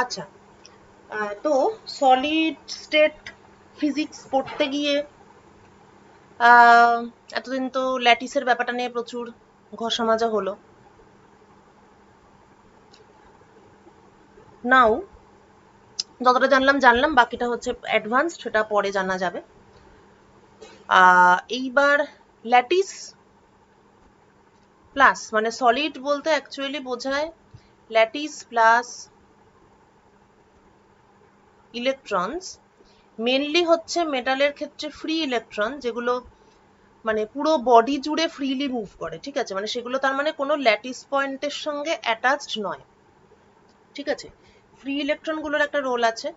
আচ্ছা, তো solid state physics পড়তে গিয়ে এতদিন তো ল্যাটিসের ব্যাপারটা নিয়ে প্রচুর ঘষা মাজা হলো। নাও যতটা জানলাম জানলাম, বাকিটা হচ্ছে অ্যাডভান্স, সেটা পরে জানা যাবে। এইবার ল্যাটিস প্লাস মানে সলিড বলতে অ্যাকচুয়ালি বোঝায় ল্যাটিস প্লাস ইলেকট্রনস। মেনলি হচ্ছে মেটালের ক্ষেত্রে ফ্রি ইলেকট্রন, যেগুলো মানে পুরো বডি জুড়ে ফ্রিলি মুভ করে, ঠিক আছে, মানে সেগুলো তার মানে কোনো ল্যাটিস পয়েন্টের সঙ্গে অ্যাটাচড নয়, ঠিক আছে। ফ্রি ইলেকট্রন গুলোর একটা রোল আছে।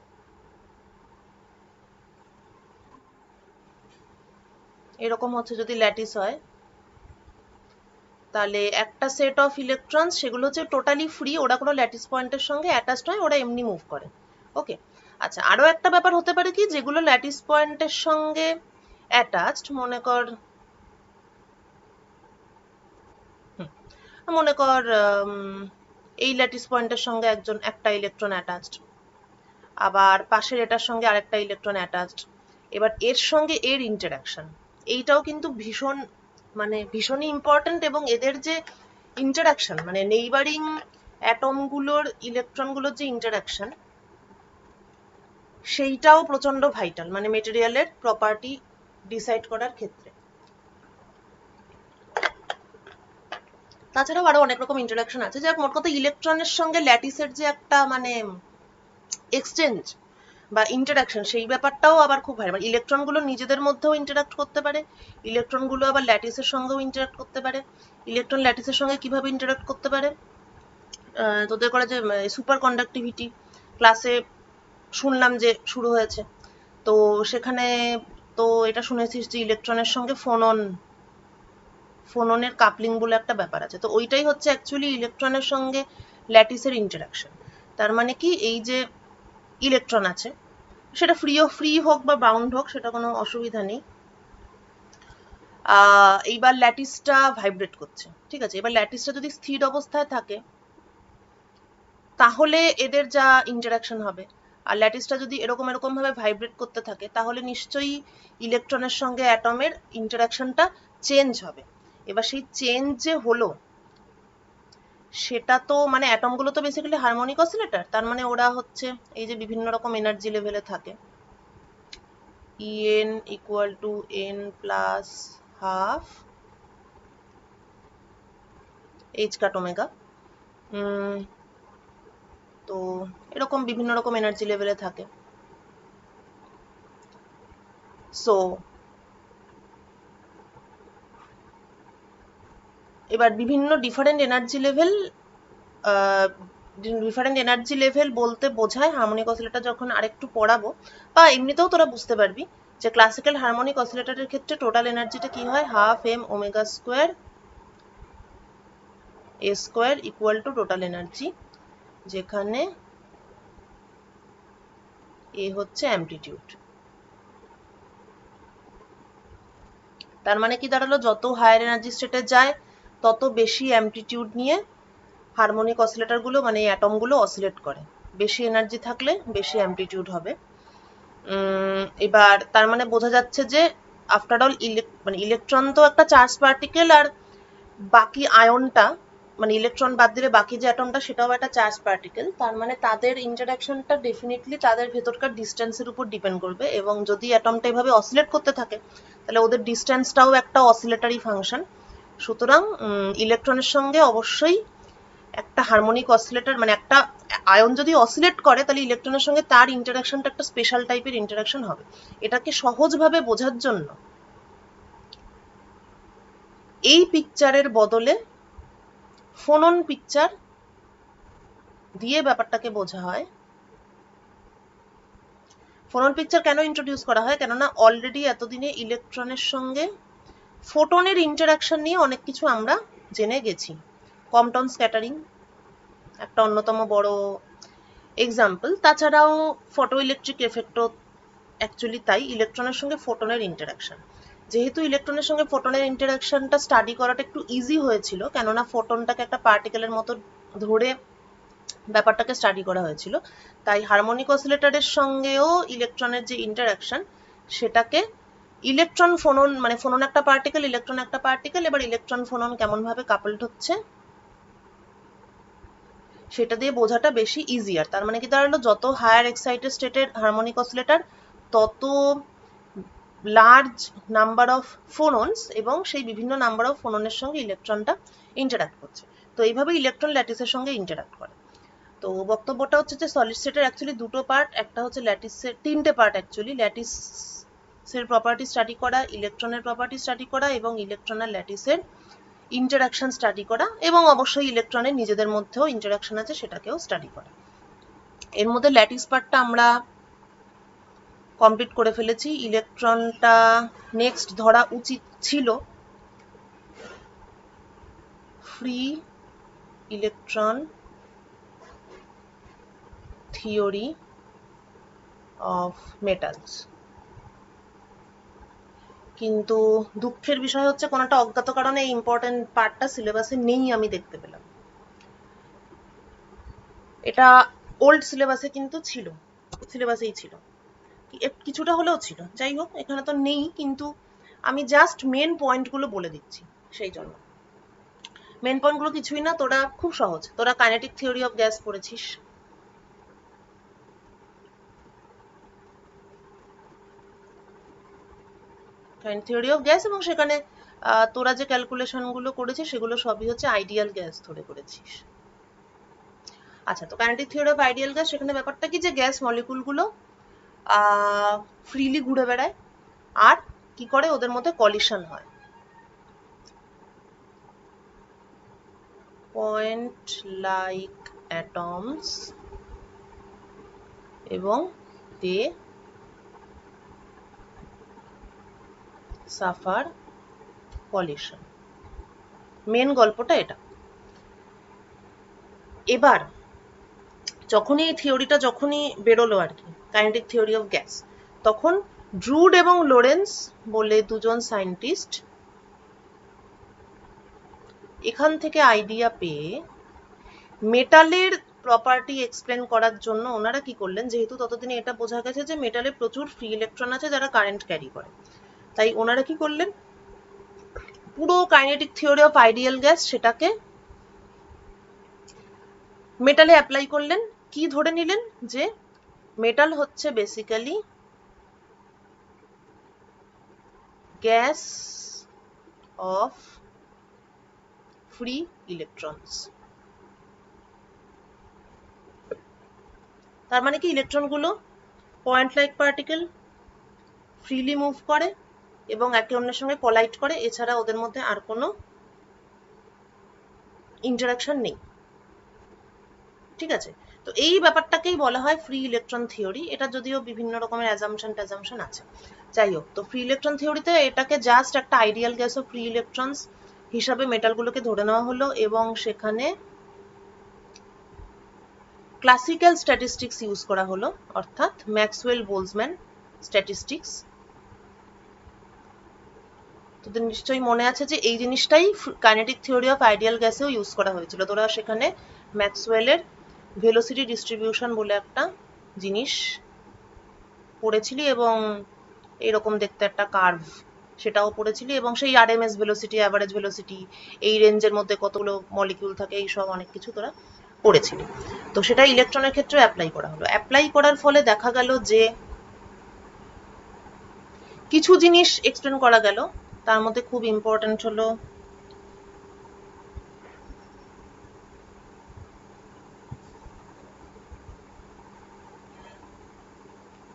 এরকম হচ্ছে যদি ল্যাটিস হয়, তাহলে একটা সেট অফ ইলেকট্রন সেগুলো হচ্ছে টোটালি ফ্রি, ওরা কোনো ল্যাটিস পয়েন্টের সঙ্গে অ্যাটাচড নয়, ওরা এমনি মুভ করে। ওকে। আচ্ছা, আরো একটা ব্যাপার হতে পারে কি, যেগুলো ল্যাটিস পয়েন্টের সঙ্গে অ্যাটাচড, মনে কর এই ল্যাটিস পয়েন্টের সঙ্গে একটা ইলেকট্রন অ্যাটাচড, আবার পাশের এটার সঙ্গে আরেকটা ইলেকট্রন অ্যাটাচড, এবার এর সঙ্গে এর ইন্টারাকশন, এইটাও কিন্তু ভীষণ মানে ভীষণই ইম্পর্টেন্ট। এবং এদের যে ইন্টারাকশন মানে নেইবারিং অ্যাটমগুলোর ইলেকট্রনগুলোর যে ইন্টারাকশন, সেইটাও প্রচন্ড ভাইটাল, মানে মেটেরিয়ালের প্রপার্টি ডিসাইড করার ক্ষেত্রে। তাছাড়াও আরো অনেক রকম ইন্টারাকশন আছে, যাক মোট কথা ইলেকট্রনের সঙ্গে ল্যাটিসের যে একটা মানে এক্সচেঞ্জ বা ইন্টারাকশন, সেই ব্যাপারটাও আবার খুব ভালো। মানে ইলেকট্রনগুলো নিজেদের মধ্যেও ইন্টারাক্ট করতে পারে, ইলেকট্রনগুলো আবার ল্যাটিসের সঙ্গেও ইন্টারাক্ট করতে পারে। ইলেকট্রন ল্যাটিসের সঙ্গে কিভাবে ইন্টারাক্ট করতে পারে, তোদের করা যে সুপার কন্ডাক্টিভিটি ক্লাসে শুনলাম যে শুরু হয়েছে, তো সেখানে তো এটা শুনেছিস যে ইলেকট্রনের সঙ্গে ফোননের কাপলিং বলে একটা ব্যাপার আছে, তো ওইটাই হচ্ছে অ্যাকচুয়ালি ইলেকট্রনের সঙ্গে ল্যাটিসের ইন্টারাকশন। তার মানে কি, এই যে ইলেকট্রন আছে, সেটা ফ্রি হোক বা বাউন্ড হোক, সেটা কোনো অসুবিধা নেই। এইবার ল্যাটিসটা ভাইব্রেট করছে, ঠিক আছে। এবার ল্যাটিসটা যদি স্থির অবস্থায় থাকে, তাহলে এদের যা ইন্টারাকশন হবে, আর ল্যাটিসটা যদি এরকম এরকম ভাবে ভাইব্রেট করতে থাকে, তাহলে নিশ্চয়ই ইলেকট্রনের সঙ্গে অ্যাটমের ইন্টারাকশনটা চেঞ্জ হবে। এবার সেই চেঞ্জ যে হলো, সেটা তো মানে অ্যাটমগুলো তো বেসিক্যালি হারমোনিক অসিলেটর, তার মানে ওরা হচ্ছে এই যে বিভিন্ন রকম এনার্জি লেভেলে থাকে, En equal to n plus half h cut omega। তো এরকম বিভিন্ন রকম এনার্জি লেভেলে থাকে। সো এবার বিভিন্ন ডিফারেন্ট এনার্জি লেভেল বলতে বোঝায় হারমোনিক অসিলেটর, যখন আরেকটু পড়াবো বা এমনিতেও তোরা বুঝতে পারবি যে ক্লাসিক্যাল হারমোনিক অসিলেটরের ক্ষেত্রে টোটাল এনার্জিটা কি হয়, half M omega square A square equal to total energy, যেখানে এ হচ্ছে অ্যামপ্লিটিউড। তার মানে কি দাঁড়ালো, যত হায়ার এনার্জি স্টেটে যায় তত বেশি অ্যামপ্লিটিউড নিয়ে হারমোনিক অসিলেটর গুলো মানে অ্যাটম গুলো অসিলেট করে, বেশি এনার্জি থাকলে বেশি অ্যামপ্লিটিউড হবে। এবার তার মানে বোঝা যাচ্ছে যে আফটার অল মানে ইলেকট্রন তো একটা চার্জ পার্টিকেল, আর বাকি আয়নটা মানে ইলেকট্রন বাদ দিলে বাকি যে অ্যাটমটা সেটাও একটা চার্জ পার্টিকেল। তার মানে তাদের ইন্টারাকশনটা ডেফিনেটলি তাদের ভেতরকার ডিস্টেন্সের উপর ডিপেন্ড করবে, এবং যদি অ্যাটমটা এভাবে অসিলেট করতে থাকে, তাহলে ওদের ডিস্টেন্সটাও একটা অসিলেটারি ফাংশন। সুতরাং ইলেকট্রনের সঙ্গে অবশ্যই একটা হারমোনিক অসিলেটর মানে একটা আয়ন যদি অসিলেট করে, তাহলে ইলেকট্রনের সঙ্গে তার ইন্টারাকশনটা একটা স্পেশাল টাইপের ইন্টারাকশন হবে। এটাকে সহজভাবে বোঝার জন্য এই পিকচারের বদলে ফোনন পিকচার দিয়ে ব্যাপারটাকে বোঝা হয়। ফোনন পিকচার কেন ইন্ট্রোডিউস করা হয়, কেননা অলরেডি এতদিনে ইলেকট্রনের সঙ্গে ফোটনের ইন্টারাকশন নিয়ে অনেক কিছু আমরা জেনে গেছি। কম্পটন স্ক্যাটারিং একটা অন্যতম বড় এক্সাম্পল, তাছাড়াও ফটো ইলেকট্রিক এফেক্টও অ্যাকচুয়ালি তাই, ইলেকট্রনের সঙ্গে ফোটনের ইন্টারাকশন। যেহেতু ইলেকট্রনের সঙ্গে ফোটনের ইন্টারাকশনটা স্টাডি করাটা একটু ইজি হয়েছিল, কেননা ফোটনটাকে একটা পার্টিকেলের মতো ধরে ব্যাপারটাকে স্টাডি করা হয়েছিল। তাই হারমোনিক অসিলেটরের সঙ্গেও ইলেকট্রনের যে ইন্টারাকশন, সেটাকে ইলেকট্রন ফোনন, মানে ফোনন একটা পার্টিকেল, ইলেকট্রন একটা পার্টিকেল, এবার ইলেকট্রন ফোনন কেমন ভাবে কাপলড হচ্ছে সেটা দিয়ে বোঝাটা বেশি ইজিয়ার। তার মানে কি দাঁড়ালো, যত হায়ার এক্সাইটেড স্টেটের হারমোনিক অসিলেটর, তত লার্জ নাম্বার অফ ফোননস, এবং সেই বিভিন্ন নাম্বার অফ ফোননের সঙ্গে ইলেকট্রনটা ইন্টারাক্ট করছে। তো এইভাবে ইলেকট্রন ল্যাটিসের সঙ্গে ইন্টারাক্ট করে। তো বক্তব্যটা হচ্ছে যে সলিড স্টেটের অ্যাকচুয়ালি দুটো পার্ট, একটা হচ্ছে ল্যাটিসের, তিনটে পার্ট অ্যাকচুয়ালি, ল্যাটিসের প্রপার্টি স্টাডি করা, ইলেকট্রনের প্রপার্টি স্টাডি করা, এবং ইলেকট্রন আর ল্যাটিসের ইন্টারাকশন স্টাডি করা, এবং অবশ্যই ইলেকট্রনের নিজেদের মধ্যেও ইন্টারাকশন আছে সেটাকেও স্টাডি করা। এর মধ্যে ল্যাটিস পার্টটা আমরা কমপ্লিট করে ফেলেছি। ইলেকট্রনটা নেক্সট ধরা উচিত ছিল free electron theory of metals, কিন্তু দুঃখের বিষয় হচ্ছে কোনোটা অজ্ঞাত কারণে এই ইম্পর্টেন্ট পার্টটা সিলেবাসে নেই, আমি দেখতে পেলাম। এটা ওল্ড সিলেবাসে কিন্তু ছিল, সিলেবাসেই ছিল, কিছুটা হলেও ছিল। যাই হোক, এখানে তো নেই, কিন্তু আমি জাস্ট মেন পয়েন্টগুলো বলে দিচ্ছি। সেই জন্য মেন পয়েন্টগুলো কিছুই না, তোরা খুব সহজ, তোরা কাইনেটিক থিওরি অফ গ্যাস পড়েছিস, থিওরি অফ গ্যাস, এবং সেখানে তোরা যে ক্যালকুলেশনগুলো করেছিস সেগুলো সবই হচ্ছে আইডিয়াল গ্যাস ধরে করেছিস। আচ্ছা, তো kinetic theory of ideal gas, সেখানে ব্যাপারটা কি যে গ্যাস মলিকুলগুলো ফ্রিলি ঘুরে বেড়ায়, আর কি করে ওদের মধ্যে কলিশন হয়, পয়েন্ট লাইক অ্যাটমস, এবং দে সাফার কলিশন। মেন গল্পটা এটা। এবার যখনই এই থিওরিটা যখনই বেরোলো আর কি, কাইনেটিক থিওরি অফ গ্যাস, তখন ড্রুড এবং লোরেন্স বলে দুজন সায়েন্টিস্ট এখান থেকে আইডিয়া পেয়ে মেটালের প্রপার্টি এক্সপ্লেন করার জন্য ওনারা কি করলেন, যেহেতু ততদিনে এটা বোঝা গেছে যে মেটালে প্রচুর ফ্রি ইলেকট্রন আছে যারা কারেন্ট ক্যারি করে, তাই ওনারা কি করলেন, পুরো kinetic theory of ideal gas সেটাকে মেটালে অ্যাপ্লাই করলেন। কি ধরে নিলেন যে মেটাল হচ্ছে basically gas of free electrons. তার মানে কি, ইলেকট্রনগুলো point like particle, freely move করে এবং একে অন্যের সঙ্গে কলাইড করে, এছাড়া ওদের মধ্যে আর কোনো ইন্টারাকশন নেই। ঠিক আছে, তো এই ব্যাপারটাকেই বলা হয় ফ্রি ইলেকট্রন থিওরি। এটা যদিও বিভিন্ন রকমের অ্যাজাম্পশন আছে, যাই হোক, তো ফ্রি ইলেকট্রন থিওরিতে এটাকে জাস্ট একটা ideal gas of free electrons হিসাবে মেটালগুলোকে ধরে নেওয়া হলো, এবং সেখানে ক্লাসিক্যাল স্ট্যাটিস্টিক্স ইউজ করা হলো, অর্থাৎ ম্যাক্সওয়েল বোলজম্যান স্ট্যাটিস্টিক্স। তোদের নিশ্চয়ই মনে আছে যে এই জিনিসটাই কাইনেটিক থিওরি অফ আইডিয়াল গ্যাসেও ইউজ করা হয়েছিল। তোরা সেখানে ম্যাক্সওয়েলের ভেলোসিটি ডিস্ট্রিবিউশন বলে একটা জিনিস পড়েছিলি, এবং এরকম দেখতে একটা কার্ভ, সেটাও পড়েছিলি, এবং সেই আরএমএস ভেলোসিটি, অ্যাভারেজ ভেলোসিটি, এই রেঞ্জের মধ্যে কতগুলো মলিকিউল থাকে, এই সব অনেক কিছু তোরা পড়েছিলি। তো সেটা ইলেকট্রনের ক্ষেত্রে অ্যাপ্লাই করা হলো। অ্যাপ্লাই করার ফলে দেখা গেল যে কিছু জিনিস এক্সপ্লেন করা গেল, তার মধ্যে খুব ইম্পর্টেন্ট হলো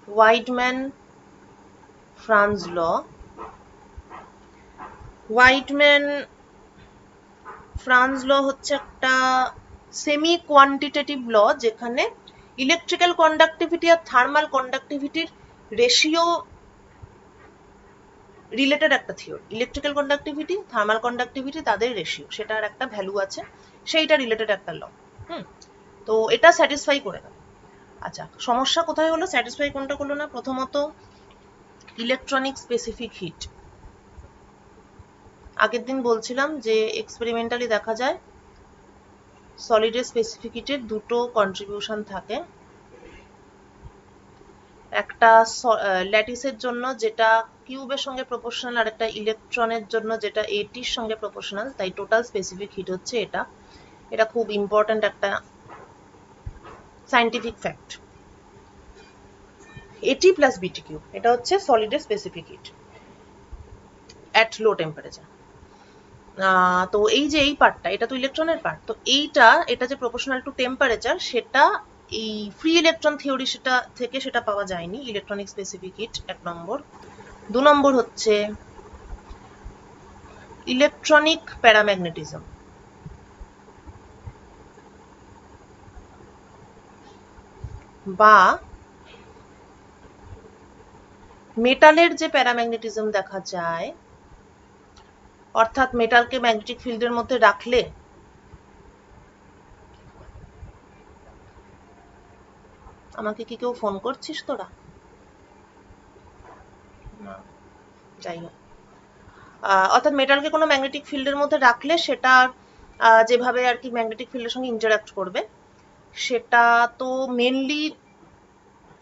ওয়াইডম্যান-ফ্রান্জ ল। ওয়াইডম্যান-ফ্রান্জ ল হচ্ছে একটা সেমি কোয়ান্টিটেটিভ ল, যেখানে ইলেকট্রিক্যাল কন্ডাক্টিভিটি আর থার্মাল কন্ডাক্টিভিটির রেশিও রিলেটেড একটা theory. Electrical conductivity, thermal conductivity, তাদের রেশিও, সেটার একটা ভ্যালু আছে, সেইটা রিলেটেড একটা ল। তো এটা স্যাটিসফাই করে গেল। আচ্ছা, সমস্যা কোথায় হলো, স্যাটিসফাই কোনটা করলো না? প্রথমত ইলেকট্রনিক স্পেসিফিক হিট। আগের দিন বলছিলাম যে এক্সপেরিমেন্টালি দেখা যায় সলিডের স্পেসিফিক হিটের দুটো কন্ট্রিবিউশন থাকে, একটা ল্যাটিসের জন্য যেটা কিউবের সঙ্গে প্রপোর্শনাল, আর একটা ইলেকট্রনের জন্য যেটা এটির সঙ্গে প্রপোর্শনাল। তাই টোটাল স্পেসিফিক হিট হচ্ছে এটা। এটা খুব ইম্পর্ট্যান্ট একটা scientific fact. AT plus BT cube, এটা হচ্ছে সলিডের specific heat at low temperature. তো এই যে এই পার্টটা, এটা তো ইলেকট্রনের পার্ট, তো এটা যে প্রপোর্শনাল টু টেম্পারেচার, সেটা এই ফ্রি ইলেকট্রন থিওরি সেটা থেকে সেটা পাওয়া যায়নি, ইলেকট্রনিক স্পেসিফিক হিট 1 নম্বর। 2 নম্বর হচ্ছে ইলেকট্রনিক প্যারাম্যাগনেটিজম বা মেটালের যে প্যারাম্যাগনেটিজম দেখা যায়, অর্থাৎ মেটালকে ম্যাগনেটিক ফিল্ডের মধ্যে রাখলে আমাকে কি কেউ ফোন করছিস তোরা? না, যাই হোক, অর্থাৎ মেটালকে কোনো ম্যাগনেটিক ফিল্ডের মধ্যে রাখলে সেটা যেভাবে আর কি ম্যাগনেটিক ফিল্ডের সঙ্গে ইন্টারঅ্যাক্ট করবে, সেটা তো মেনলি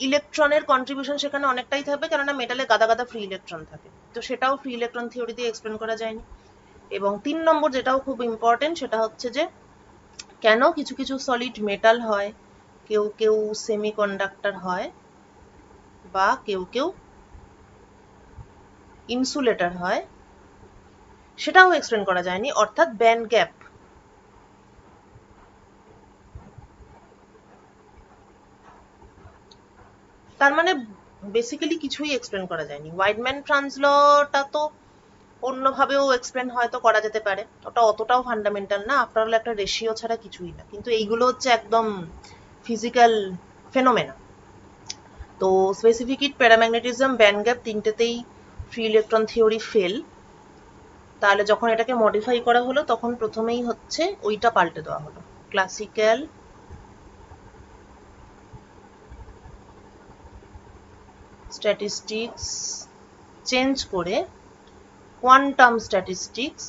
ইলেকট্রনের কন্ট্রিবিউশন সেখানে অনেকটাই থাকবে, কেননা মেটালে গাদা গাদা ফ্রি ইলেকট্রন থাকে, তো সেটাও ফ্রি ইলেকট্রন থিওরি দিয়ে এক্সপ্লেন করা যায়নি। এবং 3 নম্বর যেটাও খুব ইম্পর্টেন্ট, সেটা হচ্ছে যে কেন কিছু কিছু সলিড মেটাল হয়, কেউ কেউ সেমিকন্ডাক্টর হয়, বা কেউ কেউ ইনসুলেটর হয়, সেটাও এক্সপ্লেন করা যায়নি, অর্থাৎ ব্যান্ড গ্যাপ। তার মানে বেসিক্যালি কিছুই এক্সপ্লেন করা যায়নি। ওয়াইডম্যান ট্রান্সলটা তো অন্যভাবেও এক্সপ্লেন হয়তো করা যেতে পারে, ওটা অতটাও ফান্ডামেন্টাল না, আফটার অল একটা রেশিও ছাড়া কিছুই না, কিন্তু এইগুলো হচ্ছে একদম ফিজিক্যাল ফেনোমেনা। তো specific heat, paramagnetism, band gap, তিনটেতেই ফ্রি ইলেকট্রন থিওরি ফেল। তাহলে যখন এটাকে মডিফাই করা হলো, তখন প্রথমেই হচ্ছে ওইটা পাল্টে দেওয়া হলো, ক্লাসিক্যাল স্ট্যাটিস্টিক্স চেঞ্জ করে কোয়ান্টাম স্ট্যাটিস্টিক্স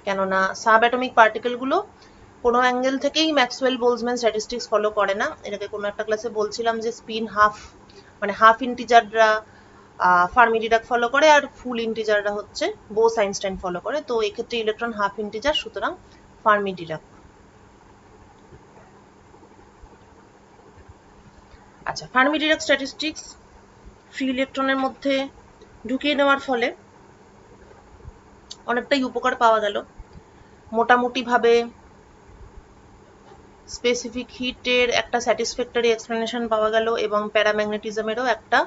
কেননা সাব অ্যাটমিক পার্টিকেলগুলো কোনো অ্যাঙ্গেল থেকেই ম্যাক্সওয়েল বোলজম্যান স্ট্যাটিস্টিক্স ফলো করে না। এটাকে কোনো একটা ক্লাসে বলছিলাম যে স্পিন হাফ, মানে হাফ ইন্টিজাররা ফার্মি ডিরাক ফলো করে, আর ফুল ইন্টিজাররা হচ্ছে বোস আইনস্টাইন ফলো করে। তো এক্ষেত্রে ইলেকট্রন হাফ ইন্টিজার, সুতরাং ফার্মি ডিরাক। আচ্ছা, ফার্মি ডিরাক স্ট্যাটিস্টিক্স ফ্রি ইলেকট্রনের মধ্যে ঢুকিয়ে নেওয়ার ফলে অনেকটাই উপকার পাওয়া গেল। মোটামুটি ভাবে স্পেসিফিক হিটের একটা স্যাটিসফ্যাক্টরি এক্সপ্লেনেশন পাওয়া গেল, এবং প্যারাম্যাগনেটিজমেরও একটা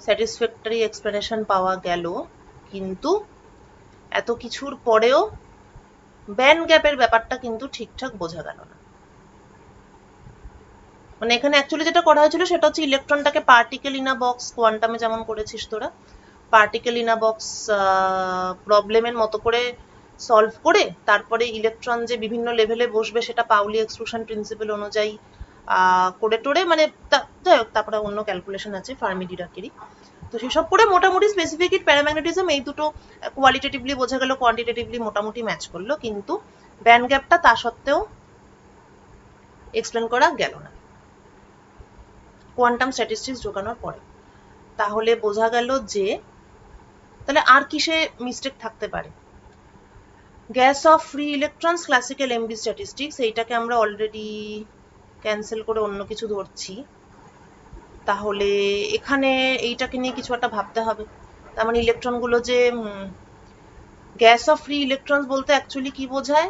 স্যাটিসফ্যাক্টরি এক্সপ্লেনেশন পাওয়া গেল। কিন্তু এত কিছুর পরেও ব্যান্ড গ্যাপের ব্যাপারটা কিন্তু ঠিকঠাক বোঝা গেল না। মানে এখানে অ্যাকচুয়ালি যেটা করা হয়েছিল সেটা হচ্ছে ইলেকট্রনটাকে পার্টিকেল ইন আ বক্স, কোয়ান্টামে যেমন করেছিস তোরা, পার্টিকেল ইন আ বক্স প্রবলেমের মতো করে সলভ করে, তারপরে ইলেকট্রন যে বিভিন্ন লেভেলে বসবে সেটা পাউলি এক্সক্লুশন প্রিন্সিপাল অনুযায়ী করে টোরে, মানে যাই হোক, তারপরে অন্য ক্যালকুলেশন আছে ফার্মি ডিরাকেরই। তো সেসব করে মোটামুটি স্পেসিফিক হিট, প্যারাম্যাগনেটিজম, এই দুটো কোয়ালিটেটিভলি বোঝা গেল, কোয়ান্টিটেটিভলি মোটামুটি ম্যাচ করলো, কিন্তু ব্যান্ড গ্যাপটা তা সত্ত্বেও এক্সপ্লেন করা গেল না কোয়ান্টাম স্ট্যাটিস্টিক্স ঢোকানোর পরে। তাহলে বোঝা গেল যে তাহলে আর কিসে মিস্টেক থাকতে পারে। Gas of free electrons, classical MB statistics, এইটাকে আমরা অলরেডি ক্যান্সেল করে অন্য কিছু ধরছি। তাহলে এখানে এইটাকে নিয়ে কিছু একটা ভাবতে হবে। তার মানে ইলেকট্রনগুলো যে গ্যাস অফ ফ্রি ইলেকট্রনস বলতে অ্যাকচুয়ালি কি বোঝায়,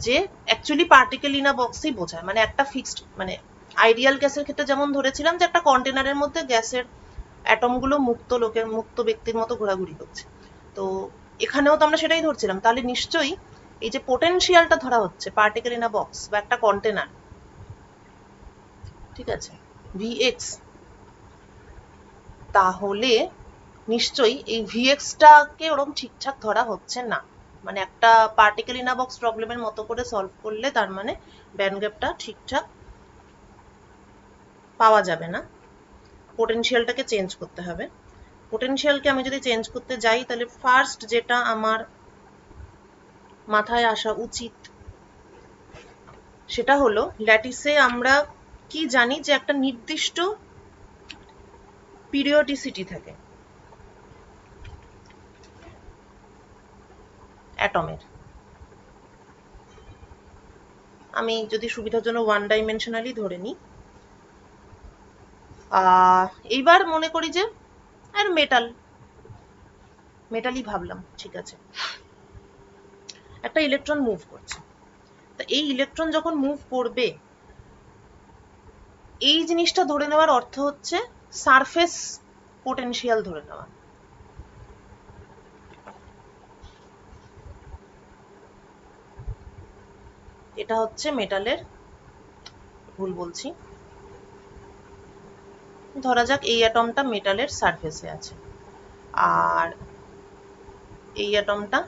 যে অ্যাকচুয়ালি পার্টিকেল ইন আ বক্সই বোঝায়, মানে একটা ফিক্সড, মানে আইডিয়াল গ্যাসের ক্ষেত্রে যেমন ধরেছিলাম যে একটা কন্টেনারের মধ্যে গ্যাসের অ্যাটমগুলো মুক্ত ব্যক্তির মতো ঘোরাঘুরি করছে, তো এখানেও তো আমরা সেটাই ধরছিলাম। তাহলে নিশ্চয়ই এই যে পোটেনশিয়ালটা ধরা হচ্ছে পার্টিকেল ইন আ বক্স বা একটা কন্টেনার, ঠিক আছে, Vx, তাহলে নিশ্চয়ই এই Vx-টাকে ওরকম ঠিকঠাক ধরা হচ্ছে না। মানে একটা পার্টিকেল ইন আ বক্স প্রবলেমের মতো করে সলভ করলে তার মানে ব্যান্ড গ্যাপটা ঠিকঠাক পাওয়া যাবে না। পোটেনশিয়ালটাকে চেঞ্জ করতে হবে। পোটেনশিয়ালকে আমি যদি চেঞ্জ করতে যাই তাহলে ফার্স্ট যেটা আমার মাথায় আসা উচিত সেটা হলো ল্যাটিসে আমরা কি জানি যে একটা নির্দিষ্ট পিরিয়ডিসিটি থাকে অ্যাটমের। আমি যদি সুবিধার জন্য ওয়ান ডাইমেনশনালি ধরে নিই, এইবার মনে করি যে আর মেটালই ভাবলাম, ঠিক আছে। একটা ইলেকট্রন মুভ করছে, তা এই ইলেকট্রন যখন মুভ করবে, এই জিনিসটা ধরে নেওয়ার অর্থ হচ্ছে সারফেস পোটেনশিয়াল ধরে নেওয়া। এটা হচ্ছে মেটালের, ভুল বলছি, ধরা যাক এই অ্যাটমটা মেটালের সারফেসে আছে আর এই অ্যাটমটা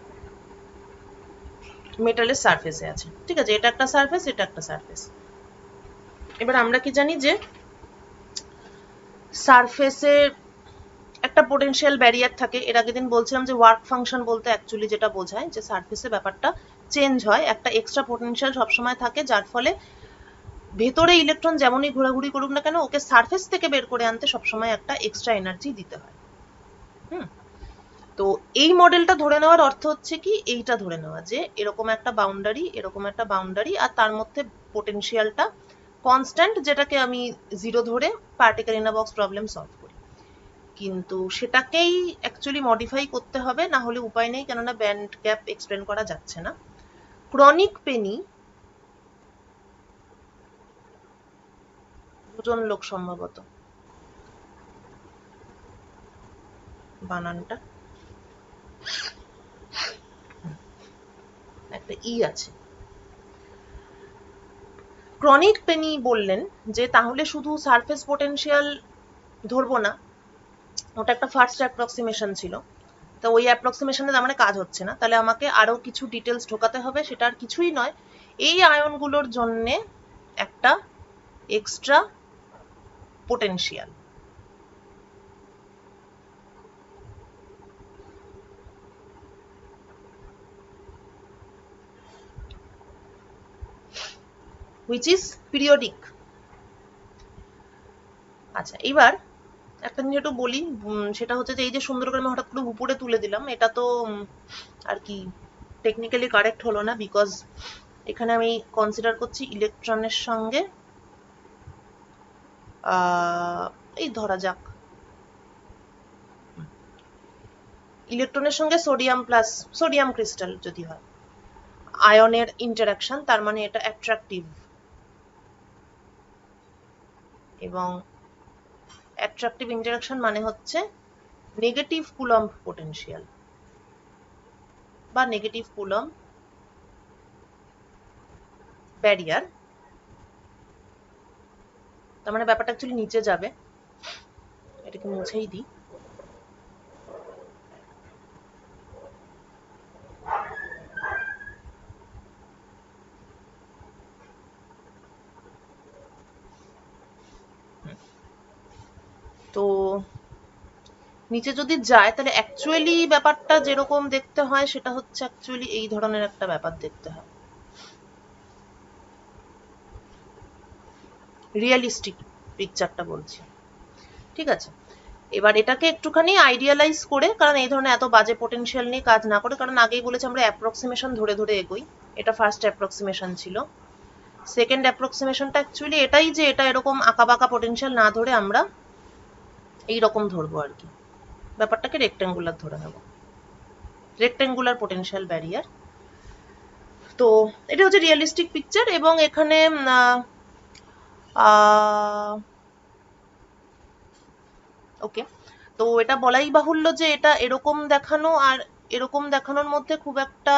মেটালের সারফেসে আছে, ঠিক আছে। এটা একটা সারফেস, এটা একটা সারফেস। এবার আমরা কি জানি যে সারফেসে একটা পোটেনশিয়াল ব্যারিয়ার থাকে। এর আগের দিন বলছিলাম যে ওয়ার্ক ফাংশন বলতে অ্যাকচুয়ালি যেটা বোঝায় যে সারফেসে ব্যাপারটা চেঞ্জ হয়, একটা এক্সট্রা পোটেনশিয়াল সবসময় থাকে, যার ফলে ভেতরে ইলেকট্রন যেমনই ঘোরাঘুরি করুক না কেন ওকে সারফেস থেকে বের করে আনতে সবসময় একটা এক্সট্রা এনার্জি দিতে হয়। তো এই মডেলটা ধরে নেওয়ার অর্থ হচ্ছে কি, এইটা ধরে নেওয়া যে এরকম একটা বাউন্ডারি আর তার মধ্যে পোটেনশিয়ালটা কনস্ট্যান্ট, যেটাকে আমি 0 ধরে particle in a box problem solve করি। কিন্তু সেটাকেই অ্যাকচুয়ালি মডিফাই করতে হবে, না হলে উপায় নেই, কেননা ব্যান্ড গ্যাপ এক্সপ্লেন করা যাচ্ছে না। ক্রনিক পেনি, দুজন লোক সম্ভবত বানানটা একটা ই আছে। ক্রনিক পেনি বললেন যে তাহলে শুধু সারফেস পোটেনশিয়াল ধরবো না, ওটা একটা ফার্স্ট অ্যাপ্রক্সিমেশন ছিল, তো ওই অ্যাপ্রক্সিমেশনে তার মানে কাজ হচ্ছে না, তাহলে আমাকে আরো কিছু ডিটেলস ঢোকাতে হবে। সেটা আর কিছুই নয়, এই আয়নগুলোর জন্য একটা extra potential, which is periodic। আচ্ছা, এবার একটা জিনিস একটু বলি, সেটা হচ্ছে যে এই যে সুন্দর করে আমি হঠাৎ করে উপরে তুলে দিলাম, এটা তো আর কি টেকনিক্যালি কারেক্ট হলো না, বিকজ এখানে আমি কনসিডার করছি ইলেকট্রনের সঙ্গে এই ধরা যাক ইলেকট্রনের সঙ্গে সোডিয়াম ক্রিস্টাল যদি হয় আয়নের ইন্টারাকশন, তার মানে এটা অ্যাট্রাকটিভ, এবং অ্যাট্রাকটিভ ইন্টারাকশন মানে হচ্ছে নেগেটিভ কুলম্ব পোটেনশিয়াল বা নেগেটিভ কুলম্ব ব্যারিয়ার। তার মানে ব্যাপারটা অ্যাকচুয়ালি নিচে যাবে, এটাকে মুছেই দিই। তো নিচে যদি যায় তাহলে অ্যাকচুয়ালি ব্যাপারটা যেরকম দেখতে হয় সেটা হচ্ছে অ্যাকচুয়ালি এই ধরনের একটা ব্যাপার দেখতে হয়, রিয়েলিস্টিক পিকচারটা বলছি, ঠিক আছে। এবার এটাকে একটুখানি আইডিয়ালাইজ করে, কারণ এই ধরনের এত বাজে পোটেনশিয়াল নিয়ে কাজ না করে, কারণ আগেই বলেছি আমরা অ্যাপ্রক্সিমেশন ধরে ধরে এগোই, এটা ফার্স্ট অ্যাপ্রক্সিমেশন ছিল। সেকেন্ড অ্যাপ্রক্সিমেশনটা অ্যাকচুয়ালি এটাই যে এটা এরকম আঁকাবাঁকা পোটেনশিয়াল না ধরে আমরা এইরকম ধরবো আর কি, ব্যাপারটাকে রেক্টেঙ্গুলার ধরে নেব, রেক্টেঙ্গুলার পোটেনশিয়াল ব্যারিয়ার। তো এটা হচ্ছে রিয়েলিস্টিক পিকচার, এবং এখানে ওকে, তো এটা বলাই বাহুল্য যে এটা এরকম দেখানো আর এরকম দেখানোর মধ্যে খুব একটা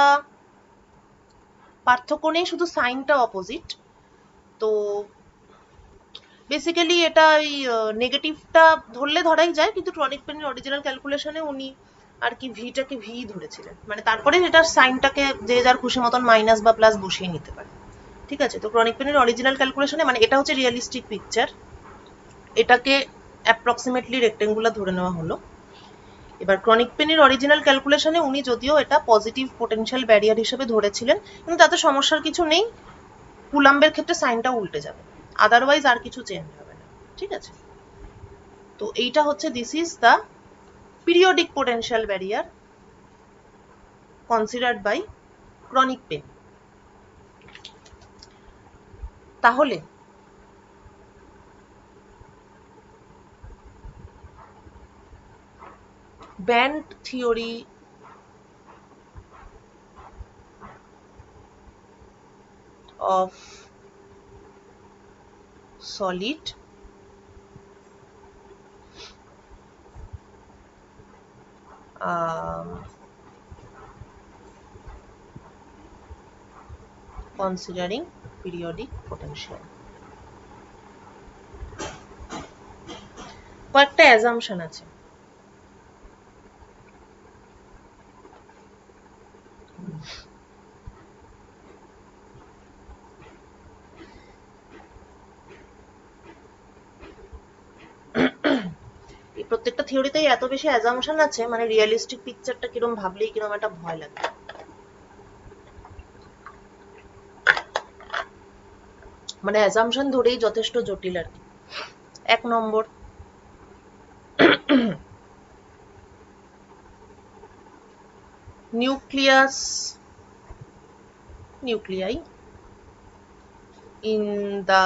পার্থক্য নেই, শুধু সাইনটা অপোজিট। তো বেসিক্যালি এটা ওই নেগেটিভটা ধরলে ধরাই যায়, কিন্তু ক্রনিক পেনের অরিজিনাল ক্যালকুলেশনে উনি আর কি ভিটাকে ভি ধরেছিলেন, মানে তারপরে এটার সাইনটাকে যে যার খুশি মতন মাইনাস বা প্লাস বসিয়ে নিতে পারে, ঠিক আছে। তো ক্রনিক পেনের অরিজিনাল ক্যালকুলেশনে মানে এটা হচ্ছে রিয়েলিস্টিক পিকচার, এটাকে অ্যাপ্রক্সিমেটলি রেক্টেঙ্গুলার ধরে নেওয়া হলো। এবার ক্রনিক পেনের অরিজিনাল ক্যালকুলেশনে উনি যদিও এটা পজিটিভ পোটেনশিয়াল ব্যারিয়ার হিসেবে ধরেছিলেন, কিন্তু তাতে সমস্যার কিছু নেই, কুলাম্বের ক্ষেত্রে সাইনটা উল্টে যাবে, আদারওয়াইজ আর কিছু চেঞ্জ হবে না। ঠিক আছে, তো এইটা হচ্ছে this is the periodic potential barrier considered by Kronig Penney. তাহলে band theory of solid considering periodic potential. কয়েকটা অ্যাজাম্পশন আছে। এই প্রত্যেকটা থিওরিতেই এত বেশি অ্যাজাম্পশন আছে, মানে রিয়েলিস্টিক পিকচারটা কিরম ভাবলেই কিরম একটা ভয় লাগে। মানে অ্যাজাম্পশন ধরেই যথেষ্ট জটিল আর কি। 1 নম্বর, nuclei in the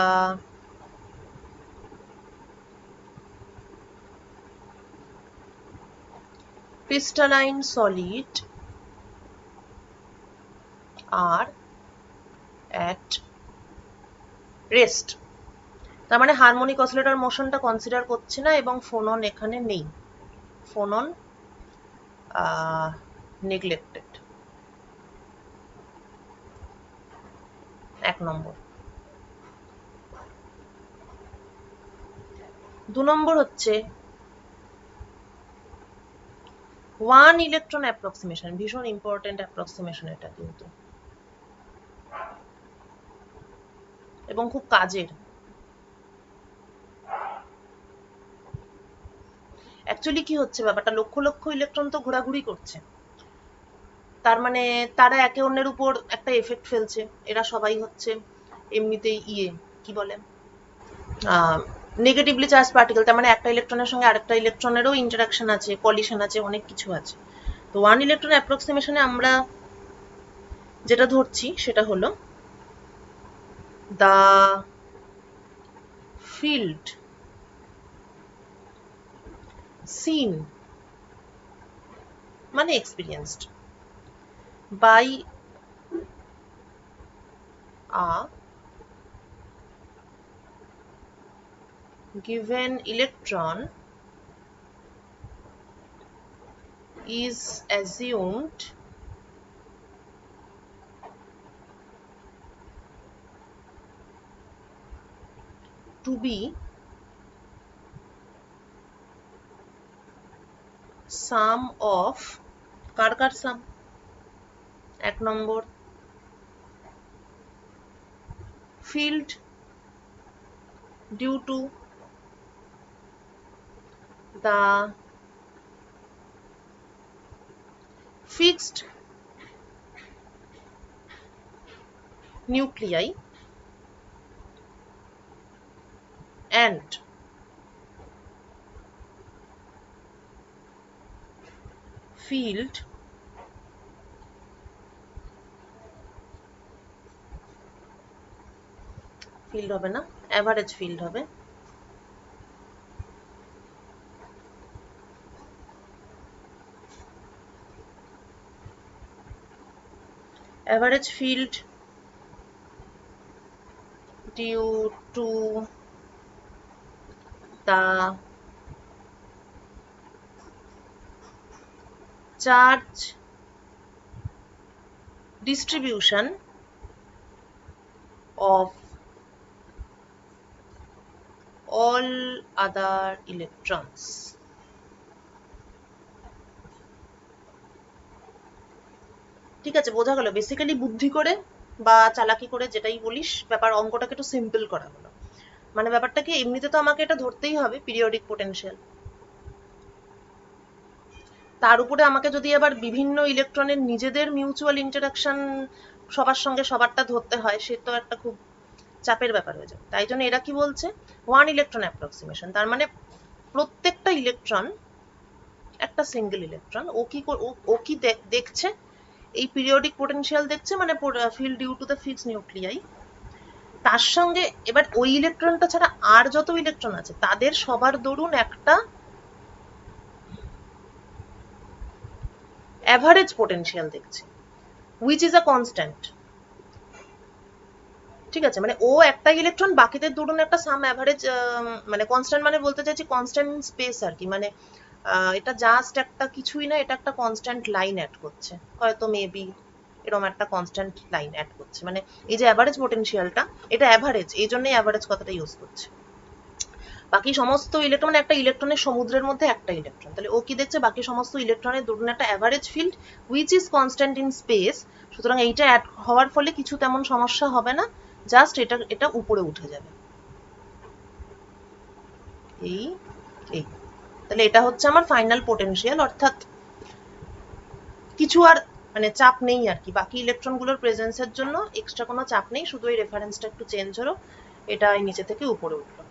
crystalline solid are at rest। তার মানে হারমোনিক অসিলেটর মোশনটা কনসিডার করছে না এবং ফোনন এখানে নেই, ফোনন নেগলেক্টেড। 1 নম্বর। 2 নম্বর হচ্ছে 1 ইলেকট্রন অ্যাপ্রক্সিমেশন, ভীষণ ইম্পর্টেন্ট অ্যাপ্রক্সিমেশন এটা কিন্তু, এবং খুব কাজের। অ্যাকচুয়ালি কি হচ্ছে ব্যাপারটা, লক্ষ লক্ষ ইলেকট্রন তো ঘোরাঘুরি করছে, তার মানে তারা একে অন্যের উপর একটা এফেক্ট ফেলছে। এরা সবাই হচ্ছে এমনিতেই কি বলে নেগেটিভলি চার্জ পার্টিকেল, তার মানে একটা ইলেকট্রনের সঙ্গে আরেকটা ইলেকট্রনেরও ইন্টারাকশন আছে, কলিশন আছে, অনেক কিছু আছে। তো 1 ইলেকট্রন অ্যাপ্রক্সিমেশনে আমরা যেটা ধরছি সেটা হলো দ্য ফিল্ড seen মানে experienced by a given electron is assumed to be sum of car some? 1 number, field due to the fixed nuclei and field হবে না, অ্যাভারেজ ফিল্ড হবে। Average field due to the charge distribution of all other electrons। ঠিক আছে, বোঝা গেল? Basically বুদ্ধি করে বা চালাকি করে যেটাই বলিস, ব্যাপার অঙ্কটাকে একটু সিম্পল করা হলো। মানে ব্যাপারটা কি, এমনিতে তো আমাকে এটা ধরতেই হবে পিরিয়ডিক পোটেনশিয়াল, তার উপরে আমাকে যদি আবার বিভিন্ন ইলেকট্রনের নিজেদের মিউচুয়াল ইন্টারাকশন সবার সঙ্গে সবারটা ধরতে হয়, সে তো একটা খুব চাপের ব্যাপার হয়ে যাবে। তাই জন্য এরা কি বলছে, 1 ইলেকট্রন অ্যাপ্রক্সিমেশন, তার মানে প্রত্যেকটা ইলেকট্রন একটা সিঙ্গেল ইলেকট্রন, ও কি দেখছে, এই পিরিয়ডিক পোটেনশিয়াল দেখছে, মানে field due to the fixed nuclei. তার সঙ্গে এবার ওই ইলেকট্রনটা ছাড়া আর যত ইলেকট্রন আছে তাদের সবার দরুন একটা অ্যাভারেজ পোটেনশিয়াল দেখছে, হুইচ ইজ আ কনস্ট্যান্ট। ঠিক আছে, মানে ও একটা ইলেকট্রন বাকিদের দরুন একটা সাম অ্যাভারেজ, মানে কনস্ট্যান্ট মানে বলতে চাইছি কনস্ট্যান্ট স্পেস আর কি, মানে এটা জাস্ট একটা কিছুই না, এটা একটা কনস্ট্যান্ট লাইন অ্যাড করছে, হয়তো মেবি এরকম একটা কনস্ট্যান্ট লাইন অ্যাড করছে। মানে এই যে অ্যাভারেজ পোটেনশিয়ালটা, এটা অ্যাভারেজ, এই জন্যই অ্যাভারেজ কথাটা ইউজ করছে। বাকি সমস্ত ইলেকট্রন, একটা ইলেকট্রনের সমুদ্রের মধ্যে একটা ইলেকট্রন, তাহলে ও কি দেখছে, বাকি সমস্ত ইলেকট্রনের দরুন একটা average field which is constant in space, সুতরাং এইটা অ্যাড হওয়ার ফলে কিছু তেমন সমস্যা হবে না, জাস্ট এটা উপরে উঠে যাবে, এই এই তাহলে এটা হচ্ছে আমার ফাইনাল পোটেনশিয়াল, অর্থাৎ কিছু আর মানে চাপ নেই আর কি, বাকি ইলেকট্রনগুলোর প্রেজেন্সের জন্য এক্সট্রা কোনো চাপ নেই, শুধু এই রেফারেন্সটা একটু চেঞ্জ হলো, এটা নিচে থেকে উপরে উঠলো,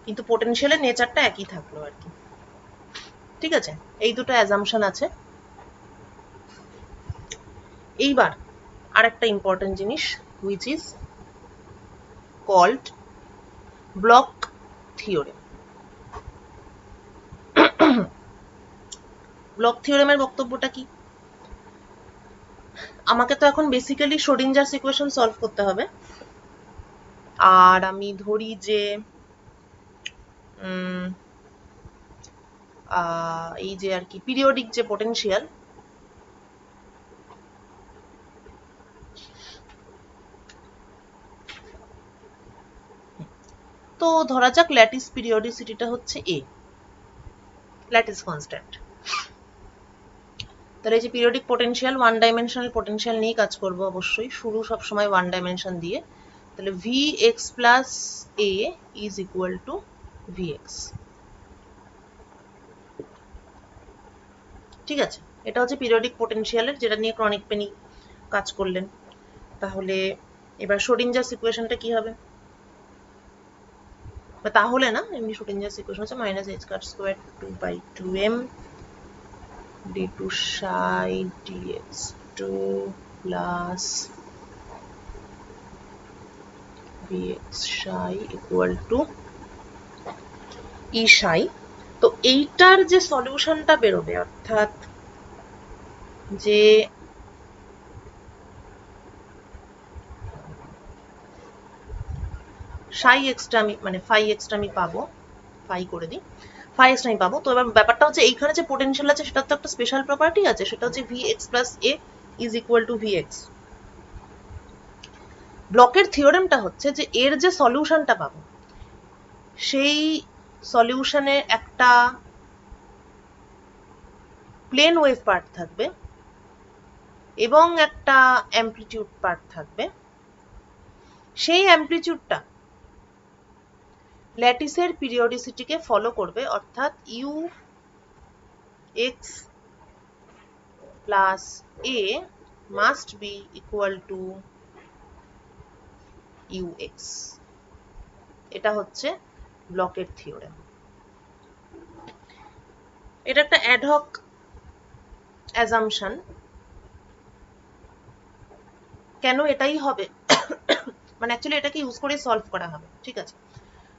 কিন্তু পোটেনশিয়ালের নেচারটা একই থাকলো আর কি। ঠিক আছে, এই দুটো অ্যাজাম্পশন আছে। এইবার আরেকটা ইম্পর্টেন্ট জিনিস, which is called Bloch theorem. Bloch থিওরেমের বক্তব্যটা কি, আমাকে তো এখন বেসিক্যালি শ্রোডিঞ্জারস ইকুয়েশন সলভ করতে হবে, আর আমি ধরি যে এই যে আর কি পিরিয়ডিক যে পোটেনশিয়াল, তো ধরা যাক ল্যাটিস পিরিয়ডিসিটিটা হচ্ছে এ, ল্যাটিস কনস্ট্যান্ট। তাহলে এই যে periodic potential, one dimensional potential নিয়ে কাজ করবো অবশ্যই, শুরু সবসময় ওয়ান ডাইমেনশন দিয়ে, তাহলে V x plus A is equal two V x. ঠিক আছে, এটা হচ্ছে পিরিয়ডিক পোটেনশিয়ালের, যেটা নিয়ে ক্রনিক পেনি কাজ করলেন। তাহলে এবার শ্রোডিঞ্জারস ইকুয়েশনটা কি হবে, তাহলে না, এমনি শ্রোডিঞ্জারস ইকুয়েশন হচ্ছে minus H cut square 2/2m d2 psi dx2 plus vx psi equal to e psi। তো এইটার যে সলিউশনটা বেরোবে, অর্থাৎ যে psi এক্সটা আমি মানে phi এক্সটা আমি পাবো, phi করে দিই, phi এক্সটা আমি পাবো। তো এবার ব্যাপারটা হচ্ছে এইখানে যে পোটেনশিয়াল আছে সেটার তো একটা স্পেশাল প্রপার্টি আছে, সেটা হচ্ছে vx plus a is equal to vx। ব্লকের থিওরেমটা হচ্ছে যে এর যে সলিউশনটা পাবো, সেই সলিউশনে একটা প্লেন ওয়েভ পার্ট থাকবে এবং একটা অ্যামপ্লিটিউড পার্ট থাকবে, সেই অ্যামপ্লিটিউডটা ল্যাটিসের পিরিয়ডিসিটিকে ফলো করবে, অর্থাৎ U X plus A must be equal to U X. এটা হচ্ছে ব্লকের থিওরেম। এটা একটা অ্যাডহক অ্যাজাম্পশন, কেন এটাই হবে, মানে অ্যাকচুয়ালি এটাকে ইউজ করে সলভ করা হবে। ঠিক আছে,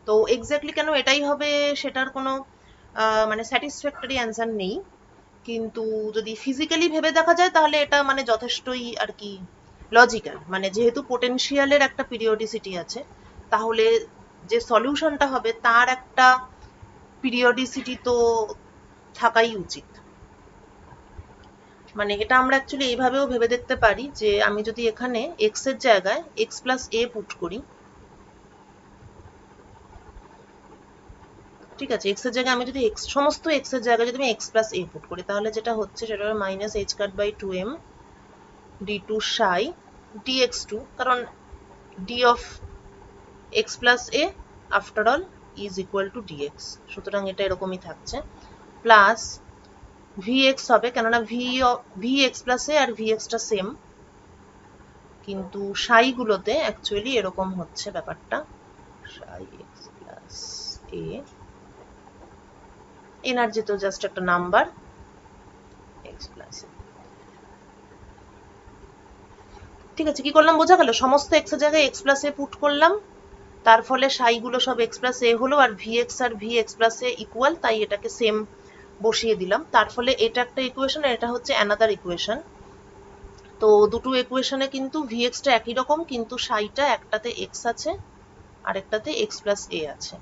তো এক্স্যাক্টলি কেন এটাই হবে সেটার কোনো মানে স্যাটিসফ্যাক্টরি অ্যান্সার নেই, কিন্তু যদি ফিজিক্যালি ভেবে দেখা যায় তাহলে এটা মানে যথেষ্টই আর কি লজিক্যাল। মানে যেহেতু পোটেনশিয়ালের একটা পিরিয়ডিসিটি আছে, তাহলে যে সলিউশনটা হবে তার একটা পিরিয়ডিসিটি তো থাকাই উচিত। মানে এটা আমরা অ্যাকচুয়ালি এইভাবেও ভেবে দেখতে পারি যে আমি যদি এখানে এক্স এর জায়গায় এক্স প্লাস এ পুট করি, ঠিক আছে, এক্স এর জায়গায় আমি যদি সমস্ত এক্স এর জায়গায় যদি আমি এক্স প্লাস এ পুট করি, তাহলে যেটা হচ্ছে সেটা হলো minus H cut by 2m d2 psi dx2, কারণ d of x plus a after all is equal to DX, সুতরাং এটা এরকমই থাকছে, প্লাস ভিএক্স হবে, কেননা ভিএক্স প্লাস এ আর ভিএক্সটা সেম, কিন্তু সাইগুলোতে অ্যাকচুয়ালি এরকম হচ্ছে ব্যাপারটা, psi X plus A, energy তো জাস্ট একটা নাম্বার, এক্স প্লাস এ। ঠিক আছে, কি করলাম বোঝা গেল? সমস্ত এক্স এর জায়গায় এক্স প্লাস এ পুট করলাম, তার ফলে সাইগুলো সব এক্স প্লাস এ হলো, আর ভিএক্স আর ভিএক্স প্লাস এ ইকুয়াল, তাই এটাকে সেম বসিয়ে দিলাম, তার ফলে এটা একটা ইকুয়েশন আর এটা হচ্ছে অ্যানাদার ইকুয়েশন। তো দুটো ইকুয়েশনে কিন্তু ভিএক্সটা একই রকম, কিন্তু সাইটা একটাতে এক্স আছে আর একটাতে এক্স প্লাস এ আছে।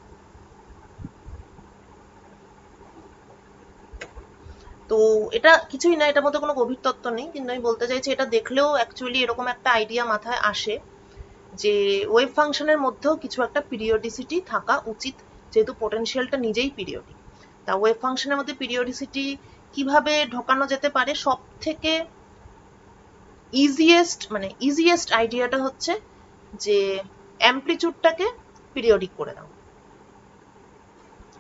তো এটা কিছুই না, এটার মধ্যে কোনো গভীর তত্ত্ব নেই, কিন্তু আমি বলতে চাইছি এটা দেখলেও অ্যাকচুয়ালি এরকম একটা আইডিয়া মাথায় আসে যে ওয়েভ ফাংশনের মধ্যেও কিছু একটা পিরিয়ডিসিটি থাকা উচিত, যেহেতু পোটেনশিয়ালটা নিজেই পিরিয়ডিক। তা ওয়েভ ফাংশনের মধ্যে পিরিয়ডিসিটি কিভাবে ঢোকানো যেতে পারে? সব থেকে ইজিয়েস্ট আইডিয়াটা হচ্ছে যে অ্যামপ্লিটিউডটাকে পিরিয়ডিক করে দাও।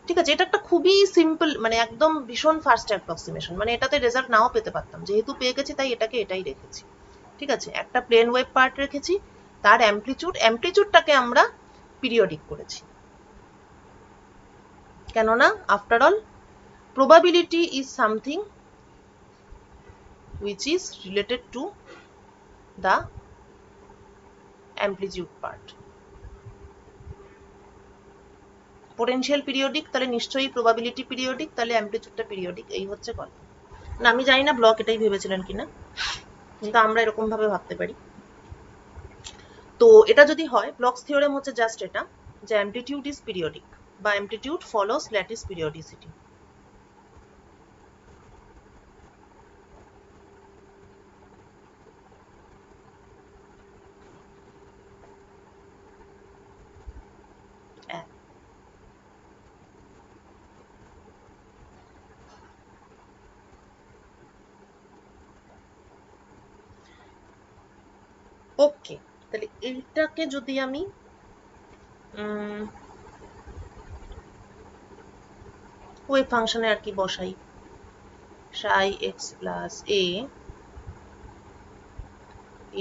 ঠিক আছে, এটা একটা খুবই সিম্পল, মানে একদম ভীষণ ফার্স্ট অ্যাপ্রক্সিমেশন, মানে এটাতে রেজাল্ট নাও পেতে পারতাম, যেহেতু পেয়ে গেছি তাই এটাই রেখেছি। ঠিক আছে, একটা প্লেন ওয়েভ পার্ট রেখেছি, তার অ্যামপ্লিটিউডটাকে আমরা পিরিয়ডিক করেছি, কেননা after all probability is something which is related to the amplitude part. Potential periodic, তাহলে নিশ্চয়ই প্রবাবিলিটি পিরিয়ডিক, তাহলে অ্যামপ্লিটিউডটা পিরিয়ডিক, এই হচ্ছে কথা। না আমি জানি না ব্লক এটাই ভেবেছিলেন কিনা, কিন্তু আমরা এরকম ভাবে ভাবতে পারি। তো এটা যদি হয়, ব্লকস থিওরেম হচ্ছে জাস্ট এটা, যে অ্যামপ্লিটিউড ইজ পিরিয়ডিক বা অ্যামপ্লিটিউড ফলোস ল্যাটিস পিরিয়ডিসিটি। ওকে, তাহলে এইটাকে যদি আমি ওয়েভ ফাংশনে আর কি বসাই, সাই X plus A